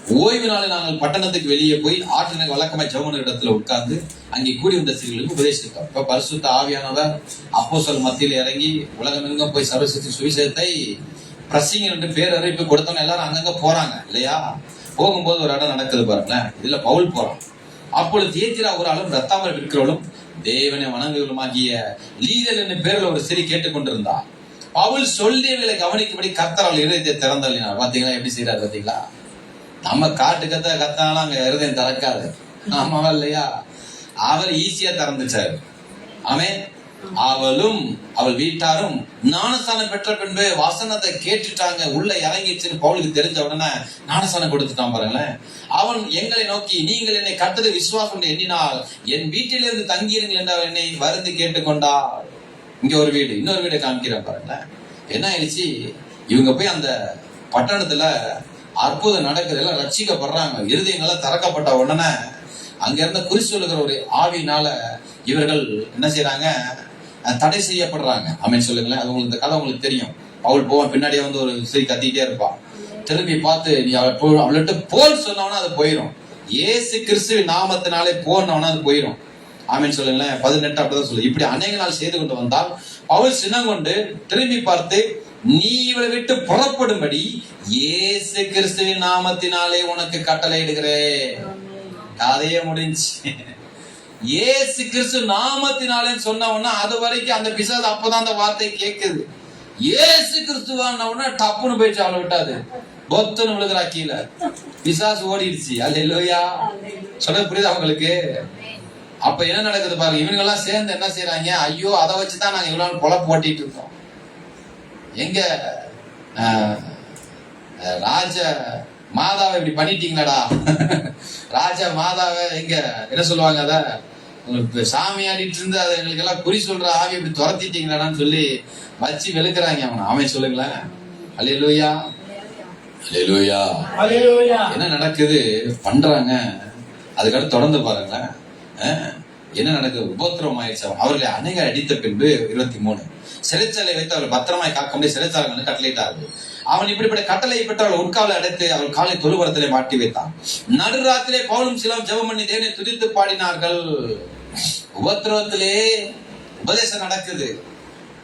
ஓய்வு நாளில் நாங்கள் பட்டணத்துக்கு வெளியே போய் ஆற்றினக்கு வழக்கமாய் ஜெபம் இடத்துல உட்கார்ந்து அங்கே கூடி வந்த ஸ்திரீகளுக்கு உபதேசித்தோம். இப்ப பரிசுத்த ஆவியானவர் அப்போஸ்தலர் மத்தியில் இறங்கி உலகம் எங்கும் போய் சர்வசக்தி சுவிசேஷத்தை பிரசங்க என்று பேரறிவிப்பு கொடுத்தோம். எல்லாரும் அங்கங்க போறாங்க இல்லையா? போகும்போது ஒரு இடம் நடக்குது பாருங்களேன். இதுல பவுல் போறான். அப்பொழுது தியத்திரா ஒரு ஆளும் ரத்தாமல் விற்கிறவளும் தேவனை வணங்குகளுமாகிய லீதல் என்னும் பேரில் ஒரு சிறி கேட்டுக்கொண்டிருந்தா. பவுல் சொல்லியவர்களை கவனிக்கும்படி கர்த்தரால் இருதயத்தை திறந்தள்ளினார். பாத்தீங்களா எப்படி செய்யறாரு? பாத்தீங்களா? நம்ம காட்டு கத்தாலும் அங்க இருதயம் திறக்காது. ஆமாவா இல்லையா? அவர் ஈஸியா திறந்துச்சாரு. ஆமென். அவளும் அவள் வீட்டாரும் ஞானஸ்தானம் பெற்ற பின்பு வசனத்தை கேட்டுட்டாங்க. உள்ள இறங்கிச்சுன்னு பவுலுக்கு தெரிஞ்ச உடனே ஞானஸ்தானம் கொடுத்துட்டான் பாருங்களேன். அவன் எங்களை நோக்கி, நீங்கள் என்னை கட்டது விசுவாசம் எண்ணினால் என் வீட்டிலிருந்து தங்கியிருங்கள் என்று என்னை வருந்தி கேட்டுக்கொண்டார். இங்க ஒரு வீடு, இன்னொரு வீடை காமிக்கிறேன் பாருங்களேன். என்ன ஆயிடுச்சு? இவங்க போய் அந்த பட்டணத்துல அற்புதம் நடக்குது, எல்லாம் ரட்சிக்கப்படுறாங்க. இருதயங்கள்லாம் திறக்கப்பட்ட உடனே அங்க இருந்த குறி சொல்லுகிற ஒரு ஆவினால இவர்கள் என்ன செய்யறாங்க? தடை செய்யப்படுறாங்க. ஆமென் சொல்லுங்களேன். அது உங்களுக்கு இந்த கதை உங்களுக்கு தெரியும். அவள் போவான், பின்னாடியே வந்து ஒரு ஸ்திரீ கத்திக்கிட்டே இருப்பான். திரும்பி பார்த்து நீ அவள்கிட்ட போல் சொன்னவனா அது போயிடும். இயேசு கிறிஸ்துவின் நாமத்தினாலே போனவனா அது போயிடும். ஆமென் சொல்லுங்களேன். 18 அப்படிதான் சொல்லு. இப்படி அநேக நாள் செய்து கொண்டு வந்தால் பவுல் சினங்கொண்டு திரும்பி பார்த்து, நீ இவளை விட்டு புறப்படும்படி இயேசு கிறிஸ்துவின் நாமத்தினாலே உனக்கு கட்டளை இடுகிறேன். கதையே முடிஞ்சு. இயேசு கிறிஸ்து நாமத்தினாலே சொன்னவனா அது வரைக்கும் அந்த பிசாசு அப்பதான் அந்த வார்த்தை கேட்குது. இயேசு கிறிஸ்துவான டப்புன்னு போயிடுச்சு. அவளை விட்டாது பொத்துன்னு விழுகிறா கீழே. பிசாசு ஓடிடுச்சு. அல்லேலூயா. சொல்ல புரியுதா உங்களுக்கு? அப்ப என்ன நடக்குது பாருங்க. இவங்க எல்லாம் சேர்ந்து என்ன செய்யறாங்க? ஐயோ, அதை வச்சுதான் நாங்க இவ்வளவு நாள் பொழப்பு ஓட்டிட்டு இருக்கோம். எங்க ராஜ மாதாவை இப்படி பண்ணிட்டீங்களாடா? ராஜா மாதாவை எங்க என்ன சொல்லுவாங்க? அத சாமியாடிட்டு இருந்து அதை எங்களுக்கு எல்லாம் குறி சொல்ற ஆவி இப்படி துரத்திட்டீங்களாடான்னு சொல்லி வச்சு வெளுக்கிறாங்க அவனை. அவன் சொல்லுங்களேன். அல்லேலூயா, அல்லேலூயா. என்ன நடக்குது பண்றாங்க? அதுக்கடுத்து தொடர்ந்து பாருங்களேன். என்ன நடக்குது? உபத்திரவம் ஆயிடுச்சு. அவர்களை அநேக அடித்த பின்பு 23 சிறைச்சாலை வைத்து அவர் பத்திரமாய் காக்க முடிய சிறைச்சாலை கட்டளையிட்டார்கள். அவன் இப்படிப்பட்ட கட்டளை பெற்று அவள் உட்காவலை அடைத்து அவள் காலை தொழுவரத்திலே மாட்டி வைத்தான். நடுராத்திலே பவுலும் சிலரும் ஜெபம் பண்ணி தேவனை துதித்து பாடினார்கள். உபத்திரவத்திலே உபதேசம் நடக்குது.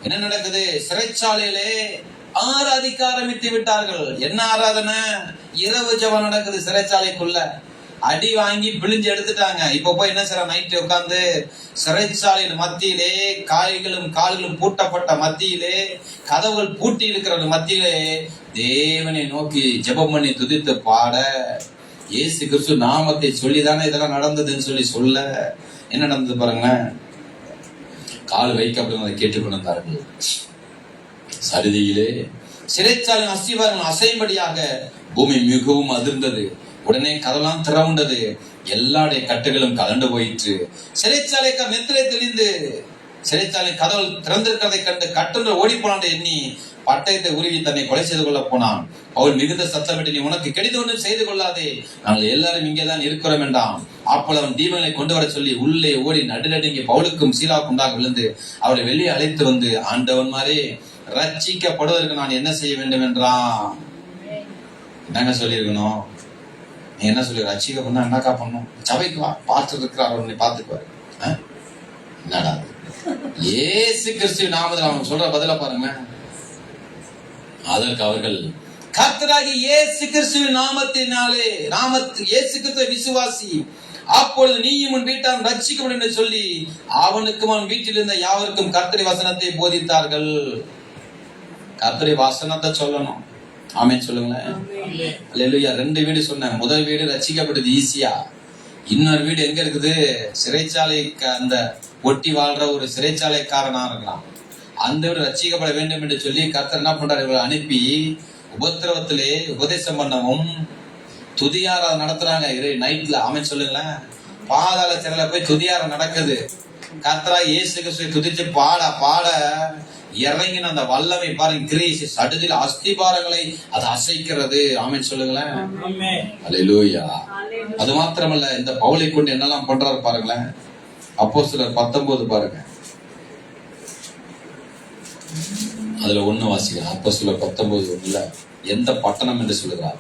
என்ன நடக்குது? சிறைச்சாலையிலே ஆராதிக்க ஆரம்பித்து விட்டார்கள். என்ன ஆராதனை? இரவு ஜெபம் நடக்குது. சிறைச்சாலைக்குள்ள அடி வாங்கி பிழிஞ்சு எடுத்துட்டாங்க. இப்ப போய் என்ன செய்யற? நைட்டு உட்கார்ந்து சிறைச்சாலையின் மத்தியிலே கால்களும் கால்களும் பூட்டப்பட்ட மத்தியிலே கதவுகள் பூட்டி இருக்கிற மத்தியிலே தேவனை நோக்கி ஜெபம் பண்ணி துதித்து பாட, இயேசு கிறிஸ்து நாமத்தை சொல்லிதானே இதெல்லாம் நடந்ததுன்னு சொல்ல என்ன நடந்தது பாருங்க. கால் வைக்கப்படும் அதை கேட்டுக்கொண்டிருந்தார்கள். சரிதியிலே சிறைச்சாலையின் அஸ்திவாரங்கள் அசையும்படியாக பூமி மிகவும் அதிர்ந்தது. உடனே கதவெல்லாம் திறவுண்டது. எல்லாருடைய கட்டுகளும் கலண்டு போயிற்று. சிறைச்சாலை நெத்திலே தெளிந்து சிறைச்சாலை கதவு திறந்திருக்கிறதை கண்டு கட்டுன்ற ஓடி போனான் எண்ணி பட்டயத்தை உருவி தன்னை கொலை செய்து கொள்ள போனான். அவள் மிகுந்த சத்தமிட்டு, நீ உனக்கு கெடுதி ஒன்றும் செய்து கொள்ளாதே, நாங்கள் எல்லாரும் இங்கேதான் இருக்கிறோம் என்றான். அப்பொழுது அவன் தீபங்களை கொண்டு வர சொல்லி உள்ளே ஓடி நடுநடுங்கி பவுலுக்கும் சீலாவுக்கும் உண்டாக விழுந்து அவளை வெளியே அழைத்து வந்து, ஆண்டவன் மாதிரி ரட்சிக்கப்படுவதற்கு நான் என்ன செய்ய வேண்டும் என்றான். என்னங்க சொல்லியிருக்கணும்? நீ என்ன சொல்லி ரட்சிக்க பண்ணா என்னக்கா பண்ணும்? சபைக்கு வா, பார்த்து இருக்கிறார், உன்னை பார்த்துக்குவாரு. என்னடா இயேசு கிறிஸ்து நாமத்தில் அவன் சொல்ற பதில பாருங்க. அதற்கு அவர்கள், கர்த்தராகிய இயேசு கிறிஸ்துவின் நாமத்தினாலே இயேசு கிறிஸ்துவை விசுவாசி, அப்பொழுது நீயும் உன் வீட்டாரும் ரட்சிக்கப்படும் என்று சொல்லி அவனுக்கும் அவன் வீட்டில் இருந்த யாவருக்கும் கர்த்தருடைய வசனத்தை போதித்தார்கள். கர்த்தருடைய வசனத்தை சொல்லணும். ஆமென் சொல்லுங்களேன். அல்லேலூயா. 2 வீடு சொன்னேன். முதல் வீடு ரட்சிக்கப்பட்டது ஈஸியா. இன்னொரு வீடு எங்க இருக்குது? சிறைச்சாலை, அந்த ஒட்டி வாழ்ற ஒரு சிறைச்சாலைக்காரனா இருக்கலாம். அந்த வீடு ரட்சிக்கப்பட வேண்டும் என்று சொல்லி கர்த்தர் என்ன பண்றாரு? இவங்களை அனுப்பி உபத்திரவத்திலே உபதேசம் பண்ணவும் துதியார நடத்துறாங்க நைட்ல. ஆமென் சொல்லுங்களேன். பாதாள சிறையில போய் துதியார நடக்குது. கர்த்தரா இயேசு கிறிஸ்துவை துதிச்சு பாட பாட இறங்கின அந்த வல்லமை பாருங்க. கிரீஸ் சடுதில் அஸ்திபாரங்களை அது அசைக்கிறது. ஆமென் சொல்லுங்களேன். அல்லேலூயா. அது மாத்திரமல்ல, இந்த பவுலை கொண்டு என்னெல்லாம் பண்றாரு பாருங்களேன். அப்போஸ்தலர் 19 பாருங்க. அதுல 1 வாசிக்கிறேன். அப்போஸ்தலர் 19:1 எந்த பட்டணம் என்று சொல்லுகிறார்?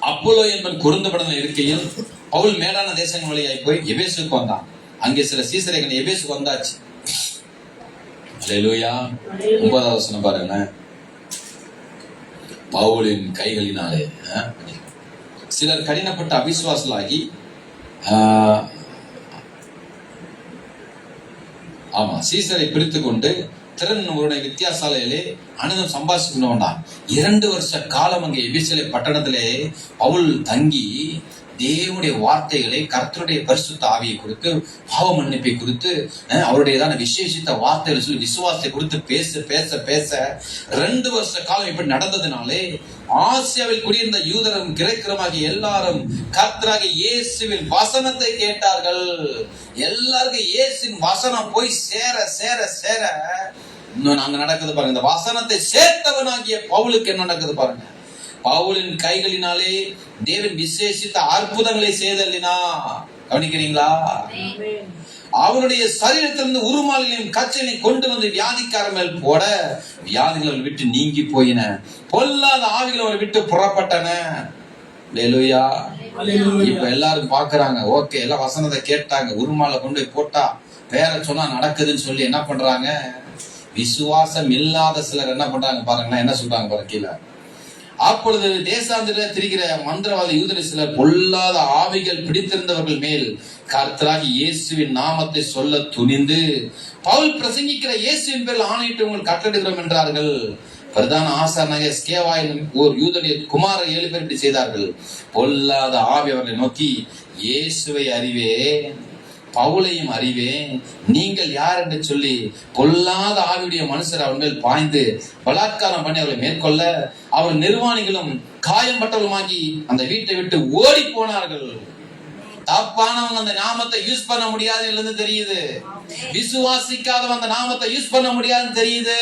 அப்போலோ என்பன் குறுந்தபடல இருக்கையில் பவுல் மேலான தேசங்கள் வழியாய் போய் எபேசுக்கு வந்தான். அங்கே சில சீசரைகள் எபேசுக்கு வந்தாச்சு. அல்லேலூயா. 9வது வசனம் பாருங்க. பவுலின் கைகளினாலே சிலர் கடினப்பட்ட அவிசுவாசலாகி சீசரை பிடித்துக் கொண்டு திறனுடைய வித்தியாசாலையிலே அனுதம் சம்பாதிச்சுக்கணும்னா 2 வருஷ காலம் அங்கே எபேசிலே பட்டணத்திலே பவுல் தங்கி தேவனுடைய வார்த்தைகளை, கர்த்தருடைய பரிசுத்த ஆவியை கொடுத்து, பாவ மன்னிப்பை கொடுத்து, அவருடையதான விசேஷித்த வார்த்தைகளை சொல்லி விசுவாசத்தை கொடுத்து பேச பேச பேச 2 வருஷ காலம் இப்படி நடந்ததுனாலே ஆசியாவில் குடியிருந்த யூதரும் கிரேக்கருமாகிய எல்லாரும் கர்த்தராகிய இயேசுவின் வசனத்தை கேட்டார்கள். எல்லாருக்கும் இயேசுவின் வசனம் போய் சேர சேர சேர இன்னும் அங்க நடக்குது பாருங்க. இந்த வசனத்தை சேர்த்தவனாகிய பவுலுக்கு என்ன நடக்குது பாருங்க. பவுலின் கைகளினாலே தேவன் விசேஷித்த அற்புதங்களை செய்தல்லினா. கவனிக்கிறீங்களா? அவனுடைய சரீரத்திலிருந்து உருமாலையும் கச்சலையும் கொண்டு வந்து வியாதிக்கார மேல் போட வியாதிகள் விட்டு நீங்கி போயின. பொல்லாத ஆவிகள் அவரை விட்டு புறப்பட்டன. அல்லேலூயா. இப்ப எல்லாரும் பாக்குறாங்க. ஓகே, எல்லாம் வசனத்தை கேட்டாங்க. உருமாலை கொண்டு போய் போட்டா வேற சொன்னா நடக்குதுன்னு சொல்லி என்ன பண்றாங்க? விசுவாசம் இல்லாத சிலர் என்ன பண்றாங்க பாருங்களேன். என்ன சொல்றாங்க பாருங்க கீழே. அப்பொழுது தேசாந்திர திரிகிற மந்திரவாத யூதரை சிலர் பொல்லாத ஆவிகள் பிடித்திருந்தவர்கள் மேல் கர்த்தராகி இயேசுவின் நாமத்தை சொல்ல துணிந்து பவுல் பிரசங்கிக்கிற இயேசுவின் பேரில் ஆணையிட்டு உங்கள் கட்டளிடுகிறோம் என்றார்கள். பிரதான ஆசாரியனாகிய ஸ்கேவாயின் ஒரு யூதனுடைய குமாரர் 7 பேர் இப்படி செய்தார்கள். பொல்லாத ஆவி அவர்களை நோக்கி, இயேசுவை அறிவேன், பவுலையும் அறிவேன், நீங்கள் யார் என்று சொல்லி பொல்லாத ஆவியுடைய மனுஷர் அவன் மேல் பாய்ந்து பலாத்காரம் பண்ணி அவர்களை மேற்கொள்ள அவர் நிர்வாணிகளும் காயம்பட்டவர்களுமாகி அந்த வீட்டை விட்டு ஓடி போனார்கள். தப்பானவங்க அந்த நாமத்தை யூஸ் பண்ண முடியாதுன்னு தெரியுது. விசுவாசிக்காதவங்க அந்த நாமத்தை யூஸ் பண்ண முடியாதுன்னு தெரியுது.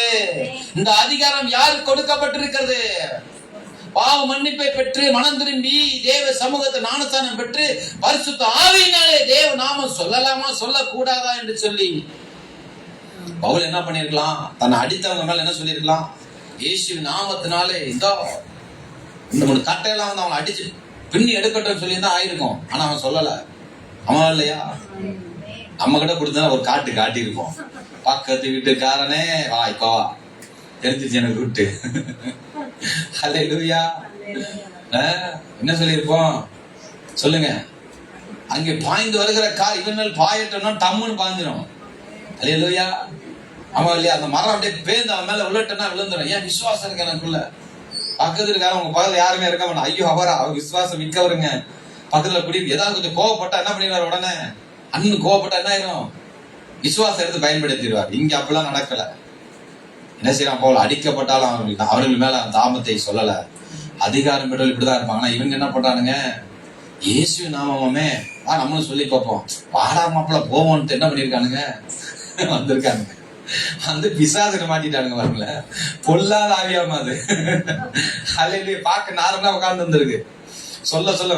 இந்த அதிகாரம் யாருக்கு கொடுக்கப்பட்டிருக்கிறது? பாவ மன்னிப்பை பெற்று மனம் திரும்பி தேவ சமூகத்தை ஞானஸ்நானம் பெற்று பரிசுத்த ஆவியினாலே தேவ நாமம் சொல்லலாமா சொல்லக்கூடாதா என்று சொல்லி பவுல் என்ன பண்ணிருக்கலாம்? தன்னை அடித்தவங்க மேல என்ன சொல்லிருக்கலாம்? இயேசுவின் நாமத்தினாலே இந்த 3 கட்டையெல்லாம் வந்து அவன் அடிச்சு பின்னி எடுக்கட்டும் சொல்லி தான் ஆயிருக்கும். ஆனா அவன் சொல்லல. அவன் இல்லையா? நம்ம கிட்ட கொடுத்தா ஒரு காட்டு காட்டி இருப்போம். பக்கத்து வீட்டுக்காரனே வா இப்போ தெரிஞ்சிச்சு எனக்கு விட்டு. அல்லேலூயா. என்ன சொல்லிருப்போம் சொல்லுங்க. அங்கே பாய்ந்து வருகிற கார் இவன் மேல் பாயட்டோம்னா டம்முன்னு பாய்ஞ்சிடும். அல்லேலூயா. ஆமா இல்லையா? அந்த மரம் அப்படியே பேந்து அவன் மேல விழட்டனா விழுந்துடும். ஏன்? விசுவாசம் இருக்கு எனக்குள்ள. பக்கத்துல இருக்காரு, உங்க பக்கத்துல யாருமே இருக்க மாட்டான். ஐயோ அவரா, அவர் விசுவாசம் மிக்கவருங்க. பக்கத்துல குடி ஏதாவது கொஞ்சம் கோவப்பட்டா என்ன பண்ணிடுவார்? உடனே அண்ணன் கோவப்பட்டா என்ன ஆயிரும்? விசுவாசம் எடுத்து பயன்படுத்திடுவார். இங்க அப்படிலாம் நடக்கல. என்ன செய்யறான்? போல அடிக்கப்பட்டாலும் அவர்கள் மேல தாமத்தை சொல்லல. அதிகாரம் பெற்றோர் இப்படிதான் இருப்பாங்க. ஆனா இவங்க என்ன பண்றானுங்க? இயேசு நாமமே நம்மளும் சொல்லி பார்ப்போம். வாடா மாப்பிள்ள போவோம்னு என்ன பண்ணிருக்கானுங்க? வந்திருக்கானுங்க. வந்து பிசாசுக்கு மாட்டிட்டானுங்க. வரல பொல்லாத ஆவியாம அது. அல்ல பார்க்க நார்மலா உட்கார்ந்து வந்திருக்கு. சொல்ல சொல்ல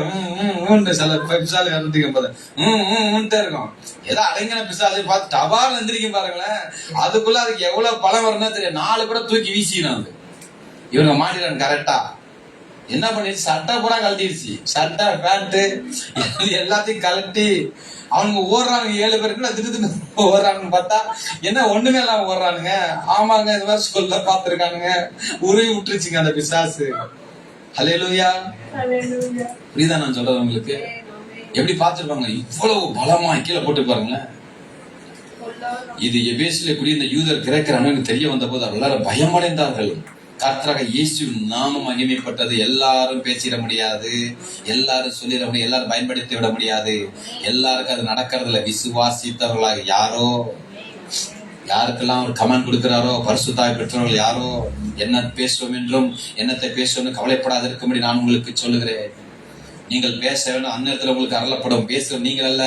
சில பிசாலு இருக்கும். ஏதோ அடங்கின பிசாலு பார்த்து டபால் எந்திரிக்கும் பாருங்களேன். அதுக்குள்ள அதுக்கு எவ்வளவு பலம் வரும்னா தெரியும். 4 கூட தூக்கி வீசிடும். அது இவங்க மாட்டிடாங்க கரெக்டா. என்ன பண்ணிடுச்சு? சட்டை பூரா கழட்டிடுச்சு. சட்டை பேண்ட் எல்லாத்தையும் கழட்டி அவனுங்க ஓடுறானுங்க. 7 பேருக்கு திட்டு ஓடுறானுங்க. பார்த்தா என்ன ஒண்ணுமே இல்லாம ஓடுறானுங்க. ஆமாங்க, இது மாதிரி சொல்ல பாத்துருக்கானுங்க. உருவி விட்டுருச்சுங்க அந்த பிசாசு. அல்லேலூயா. புரியுதா நான் சொல்றது உங்களுக்கு? எப்படி பார்த்திருப்பாங்க? இவ்வளவு பலமா கீழே போட்டு பாருங்களேன். இது எபேசிலே குடியிருந்த யூதர் கிரேக்கர் தெரிய வந்த போது எல்லாரும் பயமடைந்தார்கள். கர்த்தராக இயேசுவின் நாமம் மகிமைப்பட்டது. எல்லாரும் பேசிட முடியாது, எல்லாரும் சொல்லிட முடியாது, எல்லாரும் பயன்படுத்தி விட முடியாது. எல்லாருக்கும் அது நடக்கிறதுல விசுவாசித்தவர்களாக யாருக்கெல்லாம் ஒரு கமெண்ட் கொடுக்கிறாரோ, பரிசுத்தாய் பெற்றவர்கள் யாரோ என்ன பேசுவோம் என்றும் என்னத்தை பேசுவோம் கவலைப்படாத இருக்கும்படி நான் உங்களுக்கு சொல்லுகிறேன். நீங்கள் பேச வேண்டும். அந்நேரத்தில் உங்களுக்கு அருளப்படும். பேசுவோம் நீங்கள் அல்ல,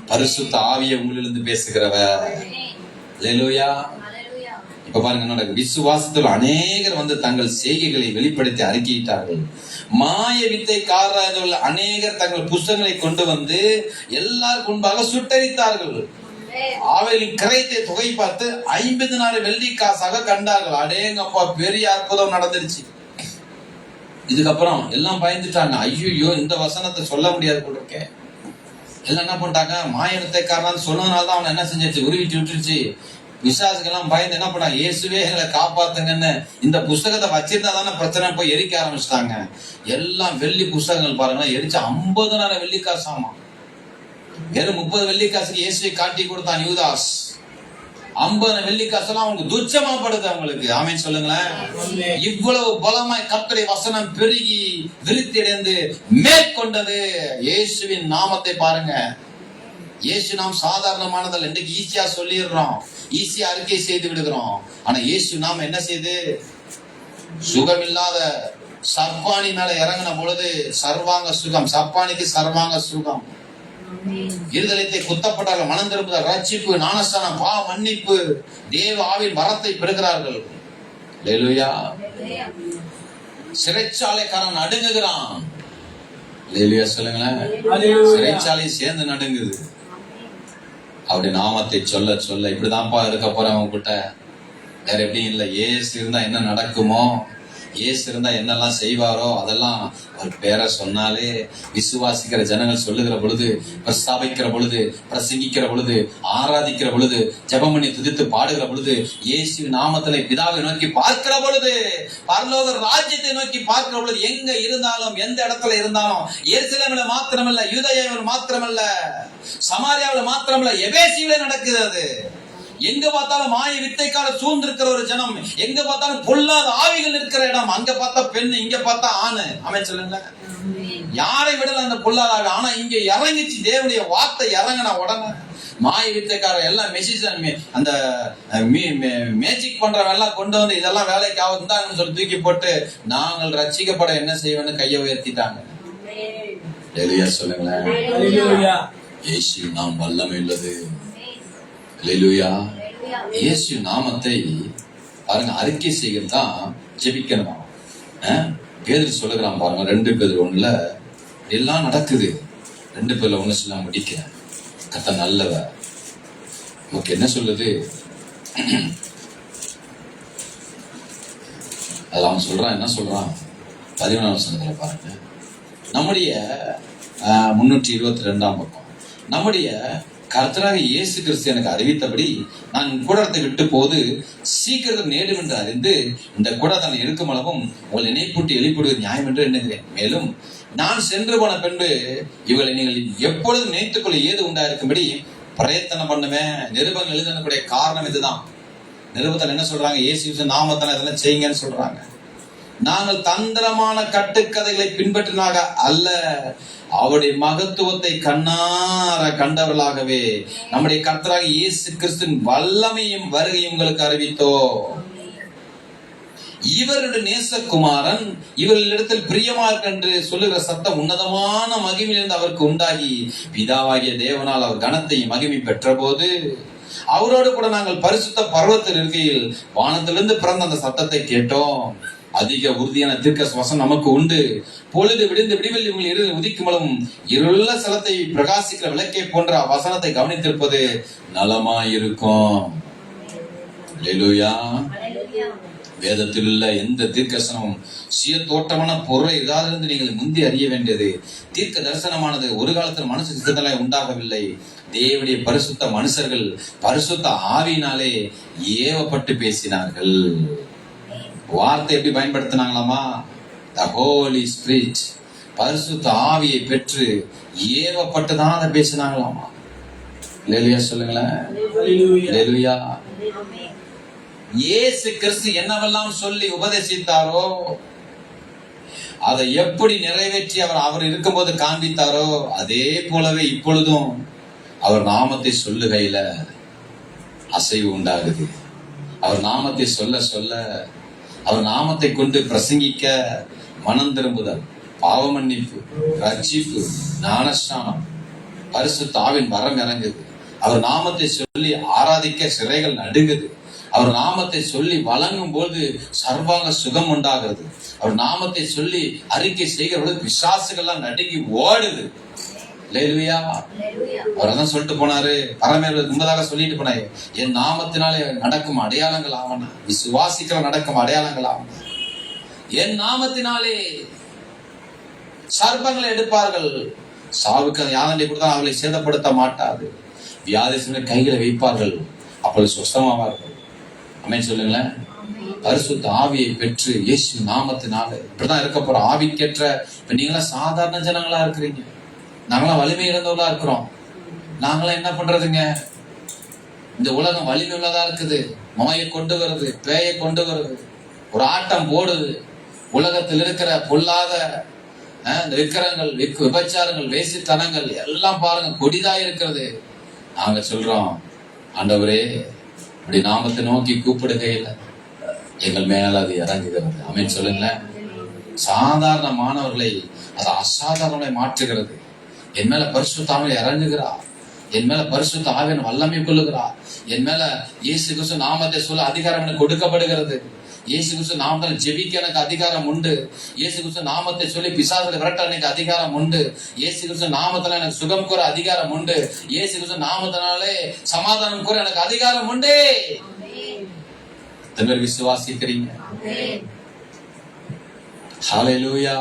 பரிசுத்த ஆவியை உங்களிலிருந்து பேசுகிறவர். அல்லேலூயா. இப்ப பாருங்க என்ன நடக்குது. விசுவாசத்தில் அநேகர் வந்து தங்கள் செய்கைகளை வெளிப்படுத்தி அறிக்கையிட்டார்கள். மாய வித்தைக்காரர்கள் அநேகர் தங்கள் புஸ்தகங்களை கொண்டு வந்து எல்லாரும் முன்பாக சுட்டரித்தார்கள். அவைகளின் கிரயத்தை தொகை பார்த்து 54 வெள்ளி காசாக கண்டார்கள். அடேங்கப்பா, பெரிய அற்புதம் நடந்துருச்சு. இதுக்கப்புறம் எல்லாம் பயந்துட்டாங்க. ஐயோ, இந்த வசனத்தை சொல்ல முடியாது போல இருக்கேன். எல்லாம் என்ன பண்ணிட்டாங்க, மாயத்தைக்காரன் சொன்னதுனாலதான் அவனை என்ன செஞ்சிருச்சு, உருவிட்டு விட்டுருச்சு. விசுவாசிகள்லாம் பயந்து என்ன பண்ணாங்க, இயேசுவே எங்களை காப்பாத்துங்கன்னு இந்த புஸ்தகத்தை வச்சிருந்தா தானே பிரச்சனை, போய் எரிக்க ஆரம்பிச்சிட்டாங்க. எல்லாம் வெள்ளி புஸ்தகங்கள் பாருங்க, எரிச்சு 50,000 வெள்ளிக்காசு. ஆமா, வெறும் 30 வெள்ளிக்காசுக்கு இயேசுவை காட்டி கொடுத்தான் யூதாஸ். 50 வெள்ளிக்காசெல்லாம் அவங்க துச்சமாப்படுது அவங்களுக்கு. ஆமென் சொல்லுங்களேன். இவ்வளவு பலமாய் கர்த்தருடைய வசனம் பெருகி விருத்தி அடைந்து மேற்கொண்டது. இயேசுவின் நாமத்தை பாருங்க. இயேசு நாம் சாதாரணமானதல்ல. இன்றைக்கு ஈஸியா சொல்லிடுறோம், ஈஸியா அறிக்கை செய்து விடுகிறோம். ஆனா இயேசு நாம என்ன செய்து, சுகமில்லாத சப்பானி மேல இறங்கின பொழுது சர்வாங்க சுகம். சப்பானிக்கு சர்வாங்க சுகம். இருதயத்தை குத்தப்பட்டார்கள், மனம் திரும்புதல், ரட்சிப்பு, ஞானஸ்நானம், பாவ மன்னிப்பு, தேவ ஆவின் வரத்தை பெறுகிறார்கள். அல்லேலூயா. சிறைச்சாலைக்காரன் நடுங்குகிறான். அல்லேலூயா சொல்லுங்களேன். சிறைச்சாலை சேர்ந்து நடுங்குது. அப்படி நாமத்தை சொல்ல சொல்ல இப்படிதான்ப்பா இருக்க போறேன் உங்ககிட்ட, வேற எப்படி இல்லை. ஏசு இருந்தா என்ன நடக்குமோ, ஏசு இருந்தா என்னெல்லாம் செய்வாரோ அதெல்லாம் அவர் பேரை சொன்னாலே விசுவாசிக்கிற ஜனங்கள் சொல்லுகிற பொழுது, பிரஸ்தாபிக்கிற பொழுது, பிரசங்கிக்கிற பொழுது, ஆராதிக்கிற பொழுது, ஜெபம் பண்ணி துதித்து பாடுகிற பொழுது, இயேசு நாமத்திலே பிதாவை நோக்கி பார்க்கிற பொழுது, பரலோக ராஜ்யத்தை நோக்கி பார்க்கிற பொழுது, எங்க இருந்தாலும் எந்த இடத்துல இருந்தாலும், எருசலேமில் மாத்திரமல்ல, யூதேயாவில் மாத்திரமல்ல, சமாரியாவில் மாத்திரமல்ல, எபேசியிலே நடக்குது. அது எங்க பார்த்தாலும் மாய வித்தைக்கால சூழ்ந்திருக்கிற ஒரு ஜனம், எங்க பார்த்தாலும் பொல்லாத ஆவிகள் இருக்கிற இடம். அங்க பார்த்தா பெண்ணு, இங்க பார்த்தா ஆணு. ஆமென் சொல்லுங்க. யாரை விடல அந்த பொல்லாத ஆவி. ஆனா இங்க இறங்கிச்சு, தேவனுடைய வார்த்தை இறங்கின உடனே மாய வித்தைக்காரர் எல்லாம் மெசேஜ், அந்த மேஜிக் பண்றவங்க எல்லாம் கொண்டு வந்து இதெல்லாம் வேலைக்கு ஆகுதுன்னு சொல்லி தூக்கி போட்டு, நாங்கள் ரட்சிக்கப்பட என்ன செய்வேன்னு கையை உயர்த்திட்டாங்க. அல்லேலூயா சொல்லுங்களேன். இயேசு நாம் வல்லமை உள்ளது. அல்லேலூயா. இயேசு நாமத்தை பாருங்க, அறிக்கை செய்யத்தான் ஜெபிக்கணும். பேதுரு சொல்லுகிறான் பாருங்க, 2 பேதுரு 1 எல்லாம் நடக்குது. 2 பேர்ல 1 சொல்ல முடிக்க கர்த்தர் நல்லவர். நமக்கு என்ன சொல்லுது, அது அவன் சொல்றான். என்ன சொல்றான், 11ஆம் வசனத்துல பாருங்க. நம்முடைய 322ஆம் பக்கம், நம்முடைய கர்த்தராக இயேசு கிறிஸ்து எனக்கு அறிவித்தபடி நான் கூடாரத்தை விட்டு போது சீக்கிரத்தில் நேடும் என்று அறிந்து இந்த கூடாரத்தை இருக்கும் அளவும் உங்களை நினைப்பூட்டி எழுப்பிடுவது நியாயம் என்று எண்ணுகிறேன். மேலும் நான் சென்று போன பின்பு இவர்களை நீங்கள் எப்பொழுதும் நினைத்துக் கொள்ள ஏது உண்டாயிருக்கும்படி பிரயத்தனம் பண்ணுவேன். நிருபங்கள் எழுதக்கூடிய காரணம் இதுதான். நிருபத்தில் என்ன சொல்றாங்க, இயேசு நாமத்தால இதெல்லாம் செய்யுங்கன்னு சொல்றாங்க. நாங்கள் தந்திரமான கட்டுக்கதைகளை பின்பற்றினாக அல்ல, அவருடைய மகத்துவத்தை கண்ணார கண்டவர்களாகவே நம்முடைய கர்த்தராக இயேசு கிறிஸ்துவின் வல்லமையும் வருகையும் உங்களுக்கு அறிவித்தோ. இவருடைய நேசகுமாரன் இவர்களிடத்தில் பிரியமா என்று சொல்லுகிற சத்தம் உன்னதமான மகிமையிலிருந்து அவருக்கு உண்டாகி பிதாவாகிய தேவனால் அவர் கனத்தை மகிமை பெற்ற போது அவரோடு கூட நாங்கள் பரிசுத்த பர்வத்தில் இருக்கையில் வானத்திலிருந்து பிறந்த அந்த சத்தத்தை கேட்டோம். அதிக உறுதியான தீர்க்க வசனம் நமக்கு உண்டு. பொழுது விடிந்து விடிவில் இவங்க இருள் உதிக்குமலும் இருள சலத்தை பிரகாசிக்கிற விளக்கை போன்ற வசனத்தை கவனித்திருப்பது நலமாயிருக்கும். அல்லேலூயா. வேதத்தில் உள்ள எந்த தீர்க்கதரிசனமும் சுய தோற்றமான பொருளை ஏதாவது நீங்கள் முந்தி அறிய வேண்டியது. தீர்க்க தரிசனமானது ஒரு காலத்தில் மனுஷ சித்தத்திலே உண்டாகவில்லை. தேவனுடைய பரிசுத்த மனுஷர்கள் பரிசுத்த ஆவியினாலே ஏவப்பட்டு பேசினார்கள். வார்த்தை எப்படி பயன்படுத்தினாங்களாமா, the Holy Spirit, பரிசுத்த ஆவியை பெற்று ஏவப்பட்டுதான் அதை பேசினாங்களாமா. அல்லேலூயா சொல்லுங்களேன். அல்லேலூயா. இயேசு கிறிஸ்து என்னவெல்லாம் சொல்லி உபதேசித்தாரோ அதை எப்படி நிறைவேற்றி அவர் இருக்கும்போது காண்பித்தாரோ அதே போலவே இப்பொழுதும் அவர் நாமத்தை சொல்லுகையில அசைவு உண்டாகுது. அவர் நாமத்தை சொல்ல சொல்ல, அவர் நாமத்தை கொண்டு பிரசங்கிக்க மனம் திரும்புதல், பாவ மன்னிப்பு, ரட்சிப்பு, ஞானஸ்நானம், பரிசுத்த ஆவியின் வரம் இறங்குது. அவர் நாமத்தை சொல்லி ஆராதிக்க சிறைகள் நடுங்குது. அவர் நாமத்தை சொல்லி வழங்கும் போது சர்வாங்க சுகம் உண்டாகிறது. அவர் நாமத்தை சொல்லி அறிக்கை செய்கிற பொழுது பிசாசுகள்லாம் நடுங்கி ஓடுது. அல்லேலூயா. அவர் அதான் சொல்லிட்டு போனாரு, பரமேறு முன்பதாக சொல்லிட்டு போனாரு, என் நாமத்தினாலே நடக்கும் அடையாளங்கள் ஆவன, விசுவாசிக்கிற நடக்கும் அடையாளங்கள் ஆவன. என் நாமத்தினாலே சர்ப்பங்களை எடுப்பார்கள். சாவுக்கு யாதனை கொடுத்தால் அவர்களை சேதப்படுத்த மாட்டாது. வியாதிகளை கைகளை வைப்பார்கள், அப்பொழுது சுஸ்தமாவார்கள். ஆமென் சொல்லுங்களேன். பரிசுத்த ஆவியை பெற்று இயேசு நாமத்தினால இப்படிதான் இருக்க போறோம். ஆவிக்கேற்ற இப்ப நீங்களாம் சாதாரண ஜனங்களா இருக்கிறீங்க, நாங்களாம் வலிமை இழந்தவர்களா இருக்கிறோம். நாங்களாம் என்ன பண்றதுங்க? இந்த உலகம் வலிமை உள்ளதா இருக்குது, நோயை கொண்டு வருது, பேயை கொண்டு வருது, ஒரு ஆட்டம் போடுது. உலகத்தில் இருக்கிற பொல்லாத விக்கிரங்கள், விபச்சாரங்கள், வேசித்தனங்கள் எல்லாம் பாருங்க கொடிதா இருக்கிறது. நாங்க சொல்றோம், ஆண்டவரே அப்படி நாமத்தை நோக்கி கூப்பிடுகையில் எங்கள் மேல அது இறங்குகிறது. ஆமென் சொல்லுங்களேன். சாதாரண மாணவர்களை அது அசாதாரணங்களை மாற்றுகிறது. என் மேல பரிசுத்த ஆவியானவர் இறங்குகிறார், என் மேல பரிசுத்த ஆவியானவர் வல்லமை கொள்ளுகிறார், என் மேல இயேசு கிறிஸ்து நாமத்தை சொல்ல அதிகாரம் எனக்கு கொடுக்கப்படுகிறது. இயேசு கிறிஸ்து நாமத்தில் ஜெபிக்க எனக்கு அதிகாரம் உண்டு. இயேசு கிறிஸ்து நாமத்தை சொல்லி பிசாசுகளை விரட்ட எனக்கு அதிகாரம் உண்டு. இயேசு கிறிஸ்து நாமத்துல எனக்கு சுகம் கூற அதிகாரம் உண்டு. இயேசு கிறிஸ்து நாமத்தினாலே சமாதானம் கூற எனக்கு அதிகாரம் உண்டு. எத்தனை பேர் விசுவாசிக்கிறீங்க? ஹல்லேலூயா.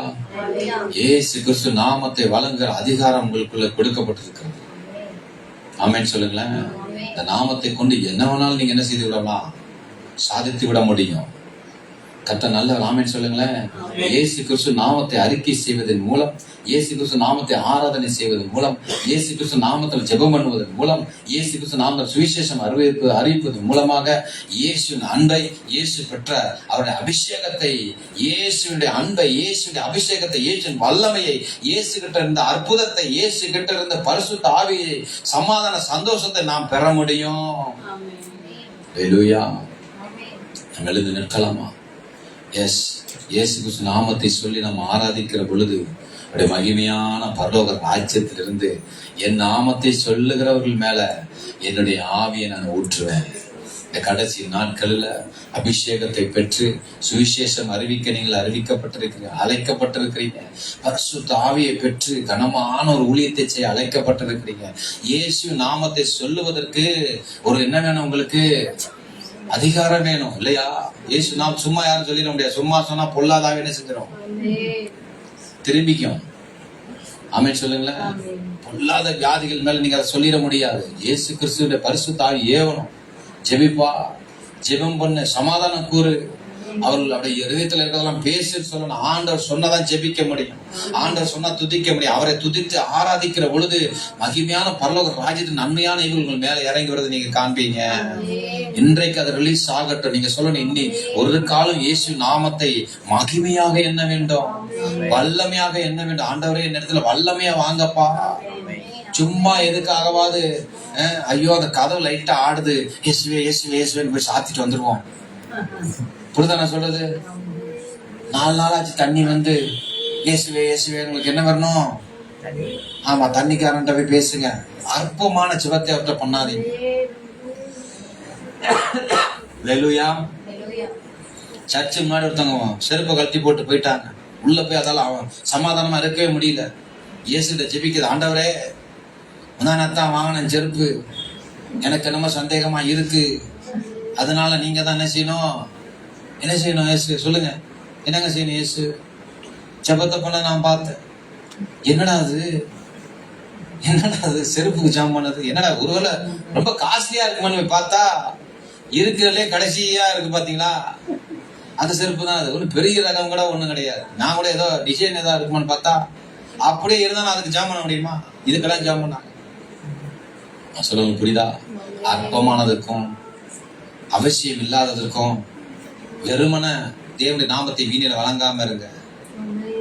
இயேசு கிறிஸ்து நாமத்தை வழங்குற அதிகாரம் உங்களுக்குள்ள கொடுக்கப்பட்டிருக்கிறது. ஆமென் சொல்லுங்களேன். இந்த நாமத்தை கொண்டு என்ன வேணாலும் நீங்க என்ன செய்து விடலாம், சாதித்து விட முடியும். கர்த்தர் நல்லவர். ஆமென் சொல்லுங்களேன். இயேசு கிறிஸ்து நாமத்தை அறிக்கை செய்வதன் மூலம், இயேசு கிறிஸ்து நாமத்தை ஆராதனை செய்வதன் மூலம், இயேசு கிறிஸ்து நாமத்தில் ஜெபம் பண்ணுவதன் மூலம், இயேசு கிறிஸ்து நாமத்தில் சுவிசேஷம் அறிவிப்பதன் மூலமாக இயேசுவின் அன்பை, இயேசு பெற்ற அவருடைய அபிஷேகத்தை, இயேசுடைய அன்பை, இயேசுடைய அபிஷேகத்தை, இயேசுவின் வல்லமையை, இயேசு கிட்ட இருந்த அற்புதத்தை, இயேசு கிட்ட இருந்த பரிசுத்த ஆவியை, சமாதான சந்தோஷத்தை நாம் பெற முடியும். ஹல்லேலூயா. நாம் எழுந்து நிற்கலாமா? எஸ், இயேசு கிறிஸ்து நாமத்தை சொல்லி நாம் ஆராதிக்கிற பொழுது அவருடைய மகிமையான பரலோக ராஜ்யத்திலிருந்து என் நாமத்தை சொல்லுகிறவர்கள் மேல என்னுடைய ஆவியை நான் ஊற்றுவேன். இந்த கடைசி நாட்களில் அபிஷேகத்தை பெற்று சுவிசேஷம் அறிவிக்க நீங்கள் அறிவிக்கப்பட்டிருக்கிறீங்க, அழைக்கப்பட்டிருக்கிறீங்க. பரிசுத்த ஆவியை பெற்று கனமான ஒரு ஊழியத்தை செய்ய அழைக்கப்பட்டிருக்கிறீங்க. இயேசு நாமத்தை சொல்லுவதற்கு ஒரு என்ன வேணும்? உங்களுக்கு அதிகாரம் வேணும் இல்லையா? இயேசு நாம் சும்மா யாரும் சொல்லிட முடியாது. சும்மா சொன்னா பொல்லாதாவே என்ன செஞ்சிடும்? திரும்பிக்கும். ஆமென் சொல்லுங்களேன். பொல்லாத வியாதிகள் மேல நீங்க அதை சொல்லிட முடியாது. இயேசு கிறிஸ்துவிന്റെ பரிசுத்த ஆவி ஏவணும். ஜெபிப்பா, ஜெபம் பண்ணு, சமாதானம் கூறு. அவர்கள் அப்படியே இதயத்துல இருக்கிறதெல்லாம் பேசி சொல்லணும். ஆண்டவர் சொன்னதான் ஜெபிக்க முடியும், ஆண்டவர் சொன்னா துதிக்க முடியும். அவரை துதித்து ஆராதிக்கிற பொழுது மகிமையான பரலோக ராஜ்யத்தின் நன்மையான இவர்கள் மேல இறங்கி வருது நீங்க காண்பீங்க. இன்றைக்கு அது ரிலீஸ் ஆகட்டும். நீங்க சொல்லணும், இன்னி ஒரு காலம் இயேசு நாமத்தை மகிமையாக எண்ண வேண்டும், வல்லமையாக எண்ண வேண்டும். ஆண்டவரே இந்த இடத்துல வல்லமையா வாங்கப்பா. சும்மா எதுக்காகவாது ஐயோ அந்த கதவு லைட்டா ஆடுது, இயேசுவே இயேசுவே இயேசுவேன்னு போய் சாத்திட்டு வந்துருவோம். புரியுதா நான் சொல்றது? 4 நாளாச்சு தண்ணி வந்து இயேசுவே இயேசுவே உங்களுக்கு என்ன வரணும்? ஆமா, தண்ணிக்காரன்ட்ட போய் பேசுங்க. அற்பமான சிவத்தை அவர்கிட்ட பண்ணாதீங்க. ஹல்லேலூயா. சர்ச்சு முன்னாடி ஒருத்தவங்க செருப்பை கழட்டி போட்டு போயிட்டாங்க. உள்ள போய் அதால அவன் சமாதானமா இருக்கவே முடியல. இயேசுகிட்ட ஜெபிக்குது, ஆண்டவரே முந்தானத்தான் வாங்கின செருப்பு எனக்கு என்னமோ சந்தேகமா இருக்கு, அதனால நீங்க தான் என்ன செய்யணும்? என்ன செய்யணும்? இயேசு சொல்லுங்க, என்னங்க செய்யணும்? இயேசு ஜெபத்தை பண்ண நான் பார்த்தேன். என்னடா அது, என்னடா அது செருப்புக்கு ஜாம் பண்ணது? என்னடா ஒருவேளை ரொம்ப காஸ்ட்லியா இருக்குமான்னு பார்த்தா இருக்கிறதுலே கடைசியா இருக்கு பாத்தீங்களா, அந்த செருப்பு தான். அது ஒன்றும் பெரிய ரகம் கூட ஒண்ணும் கிடையாது. நான் கூட ஏதோ டிசைன் ஏதாவது இருக்குமான்னு பார்த்தா அப்படியே இருந்தாலும் அதுக்கு ஜாம் பண்ண முடியுமா? இதுக்கெல்லாம் ஜாம் பண்ணாங்க. சொல்லுங்க, புரியுதா? அற்பமானதுக்கும் அவசியம் இல்லாததற்கும் வெறுமன தேவனுடைய நாமத்தை வீணில வழங்காம இருங்க.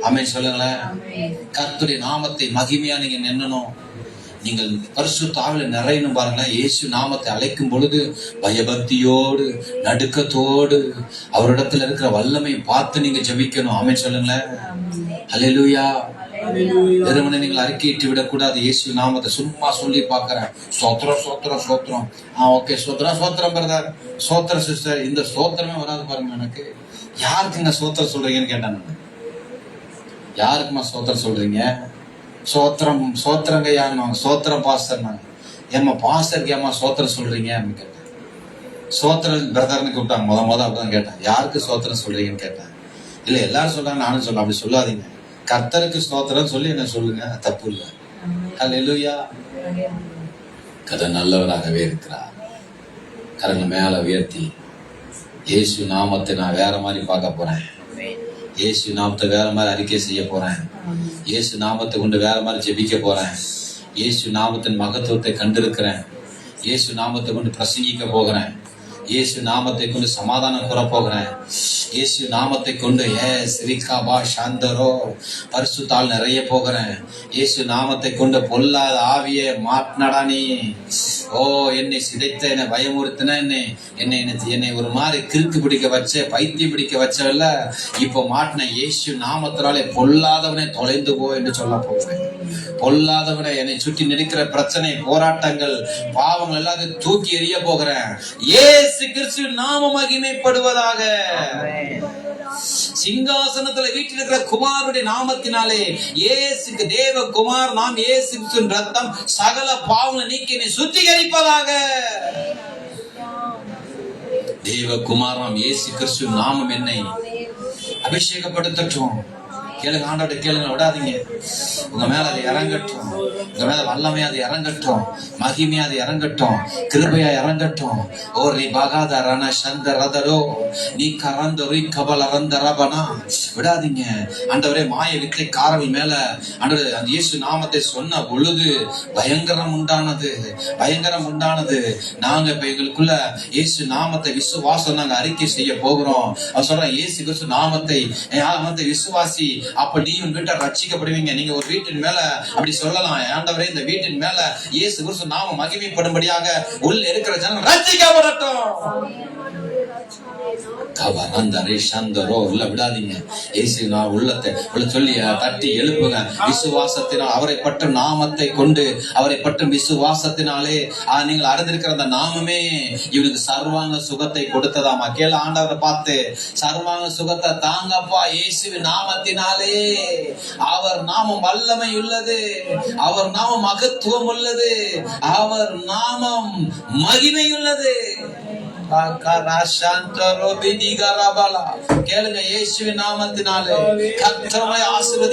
ஆமென் சொல்லுங்களேன். கர்த்தருடைய நாமத்தை மகிமையா நீங்க நின்னணும். நீங்கள் பரிசுத்த ஆவியில நிறையணும். பாருங்களேன், இயேசு நாமத்தை அழைக்கும் பொழுது பயபக்தியோடு நடுக்கத்தோடு அவரிடத்துல இருக்கிற வல்லமை பார்த்து நீங்க ஜெபிக்கணும். ஆமென் சொல்லுங்களேன். ஹல்லேலூயா. வெறுமனே நீங்கள் அறிக்கையிட்டு விடக்கூடாது. இயேசு நாமத்தை சும்மா சொல்லி பார்க்கிறேன், சோத்திரம் சோத்திரம் சோத்திரம். ஓகே, சோத்திரம் சோத்திரம் பிரதர், சோத்திரம் சிஸ்டர். இந்த சோத்திரமே வராது பாருங்க. எனக்கு யாருக்குங்க சோத்திரம் சொல்றீங்கன்னு கேட்டேன் நான். யாருக்குமா சோத்திரம் சொல்றீங்க? சோத்திரம் சோத்திரங்க யாருன்னு, சோத்திரம் பாஸ்டர். நாங்க ஏமா பாஸ்டருக்கு ஏமா சோத்திரம் சொல்றீங்க அப்படின்னு கேட்டேன். சோத்திரம் பிரதர்னு கூப்பிட்டாங்க. அப்படிதான் கேட்டேன், யாருக்கு சோத்திரம் சொல்றீங்கன்னு கேட்டேன். இல்ல எல்லாரும் சொல்றாங்க, நானும் சொல்ல. அப்படி சொல்லாதீங்க. கர்த்தருக்கு ஸ்தோத்திரம் சொல்லி என்ன சொல்லுங்க, தப்பு இல்லை. ஹல்லேலூயா. கர்த்தர் நல்லவராகவே இருக்கிறார். கரங்களை மேல உயர்த்தி இயேசு நாமத்தை நான் வேற மாதிரி பார்க்க போறேன். இயேசு நாமத்தை வேற மாதிரி அறிக்கை செய்ய போறேன். இயேசு நாமத்தை கொண்டு வேற மாதிரி ஜெபிக்க போறேன். இயேசு நாமத்தின் மகத்துவத்தை கண்டிருக்கிறேன். இயேசு நாமத்தை கொண்டு பிரசங்கிக்க போகிறேன். இயேசு நாமத்தை கொண்டு சமாதானம் கூற போகிறேன். இயேசு நாமத்தை கொண்டு சாந்தரோ பரிசுத்தால் நிறைய போகிறேன். இயேசு நாமத்தை கொண்டு பொல்லாத ஆவியை மாற்றினடா நீ. ஓ, என்னை சிதைத்த, என்னை பயமுறுத்தின, என்னை ஒரு மாதிரி கிறுக்கு பிடிக்க வச்ச, பைத்தியம் பிடிக்க வச்சவல்ல, இப்போ மாட்டின இயேசு நாமத்தினாலே பொல்லாதவனை தொலைந்து போ என்று சொல்ல போகிறேன். பொல்லாதவனை, என்னை சுற்றி நிற்கிற பிரச்சனை, போராட்டங்கள், பாவங்கள் எல்லாத்தையும் தூக்கி எறிய போகிறேன். இயேசு கிறிஸ்து நாமம் மகிமைப்படுவதாக. சிங்காசனத்துல வீட்டில் இருக்கிற குமாரனுடைய நாமத்தினாலே, இயேசுக்கு தேவ குமார் நாம் இயேசு கிறிஸ்துவின் ரத்தம் சகல பாவங்களை நீக்கி என்னை சுத்திகரிப்பதாக. தேவ குமார் நாம் இயேசு கிறிஸ்துவின் நாமம் என்னை அபிஷேகப்படுத்தட்டும். கேளுங்க, ஆண்டவரை கேளுங்க, விடாதீங்க. உங்க மேல அது இறங்கட்டும். உங்க மேல வல்லமையா அது இறங்கட்டும். மகிமையா அது இறங்கட்டும். கிருபையா இறங்கட்டும். ஓ ரி பகாத ரண சந்த ரதரோ நீ கரந்த ரி கபல ரந்த ரபனா. விடாதீங்க. ஆண்டவரே, மாய வித்தை காரல் மேல ஆண்டவரே அந்த இயேசு நாமத்தை சொன்ன பொழுது பயங்கரம் உண்டானது, பயங்கரம் உண்டானது. நாங்க இப்ப எங்களுக்குள்ள இயேசு நாமத்தை விசுவாசம் நாங்க அறிக்கை செய்ய போகிறோம். அவன் சொல்றேன், இயேசு கிறிஸ்து நாமத்தை விசுவாசி, அப்ப நீயும் வீட்டை ரட்சிக்கப்படுவீங்க. நீங்க ஒரு வீட்டின் மேல அப்படி சொல்லலாம், ஆண்டவரே இந்த வீட்டின் மேல இயேசு கிறிஸ்து நாம மகிமைப்படும்படியாக உள்ள இருக்கிற ஜனம் ரட்சிக்கப்படட்டும். விடாதீங்க. இயேசு உள்ளத்தை சொல்லி தட்டி எழுப்புங்க. விசுவாசத்தினால் அவரை பற்ற நாமத்தை கொண்டு, அவரை பற்ற விசுவாசத்தினாலே நீங்கள் அறிந்திருக்கிற அந்த நாமமே இவனுக்கு சர்வாங்க சுகத்தை கொடுத்ததாமா. கேள, ஆண்டவரை பார்த்து, சர்வாங்க சுகத்தை தாங்கப்பா இயேசுவின் நாமத்தினாலே. அவர் நாமம் வல்லமை உள்ளது, அவர் நாமம் மகத்துவம் உள்ளது, அவர் நாமம் மகிமை உள்ளது. கேளுங்க, இயேசுவின் நாமத்தினாலே கர்த்தரை ஆசீர்வதி.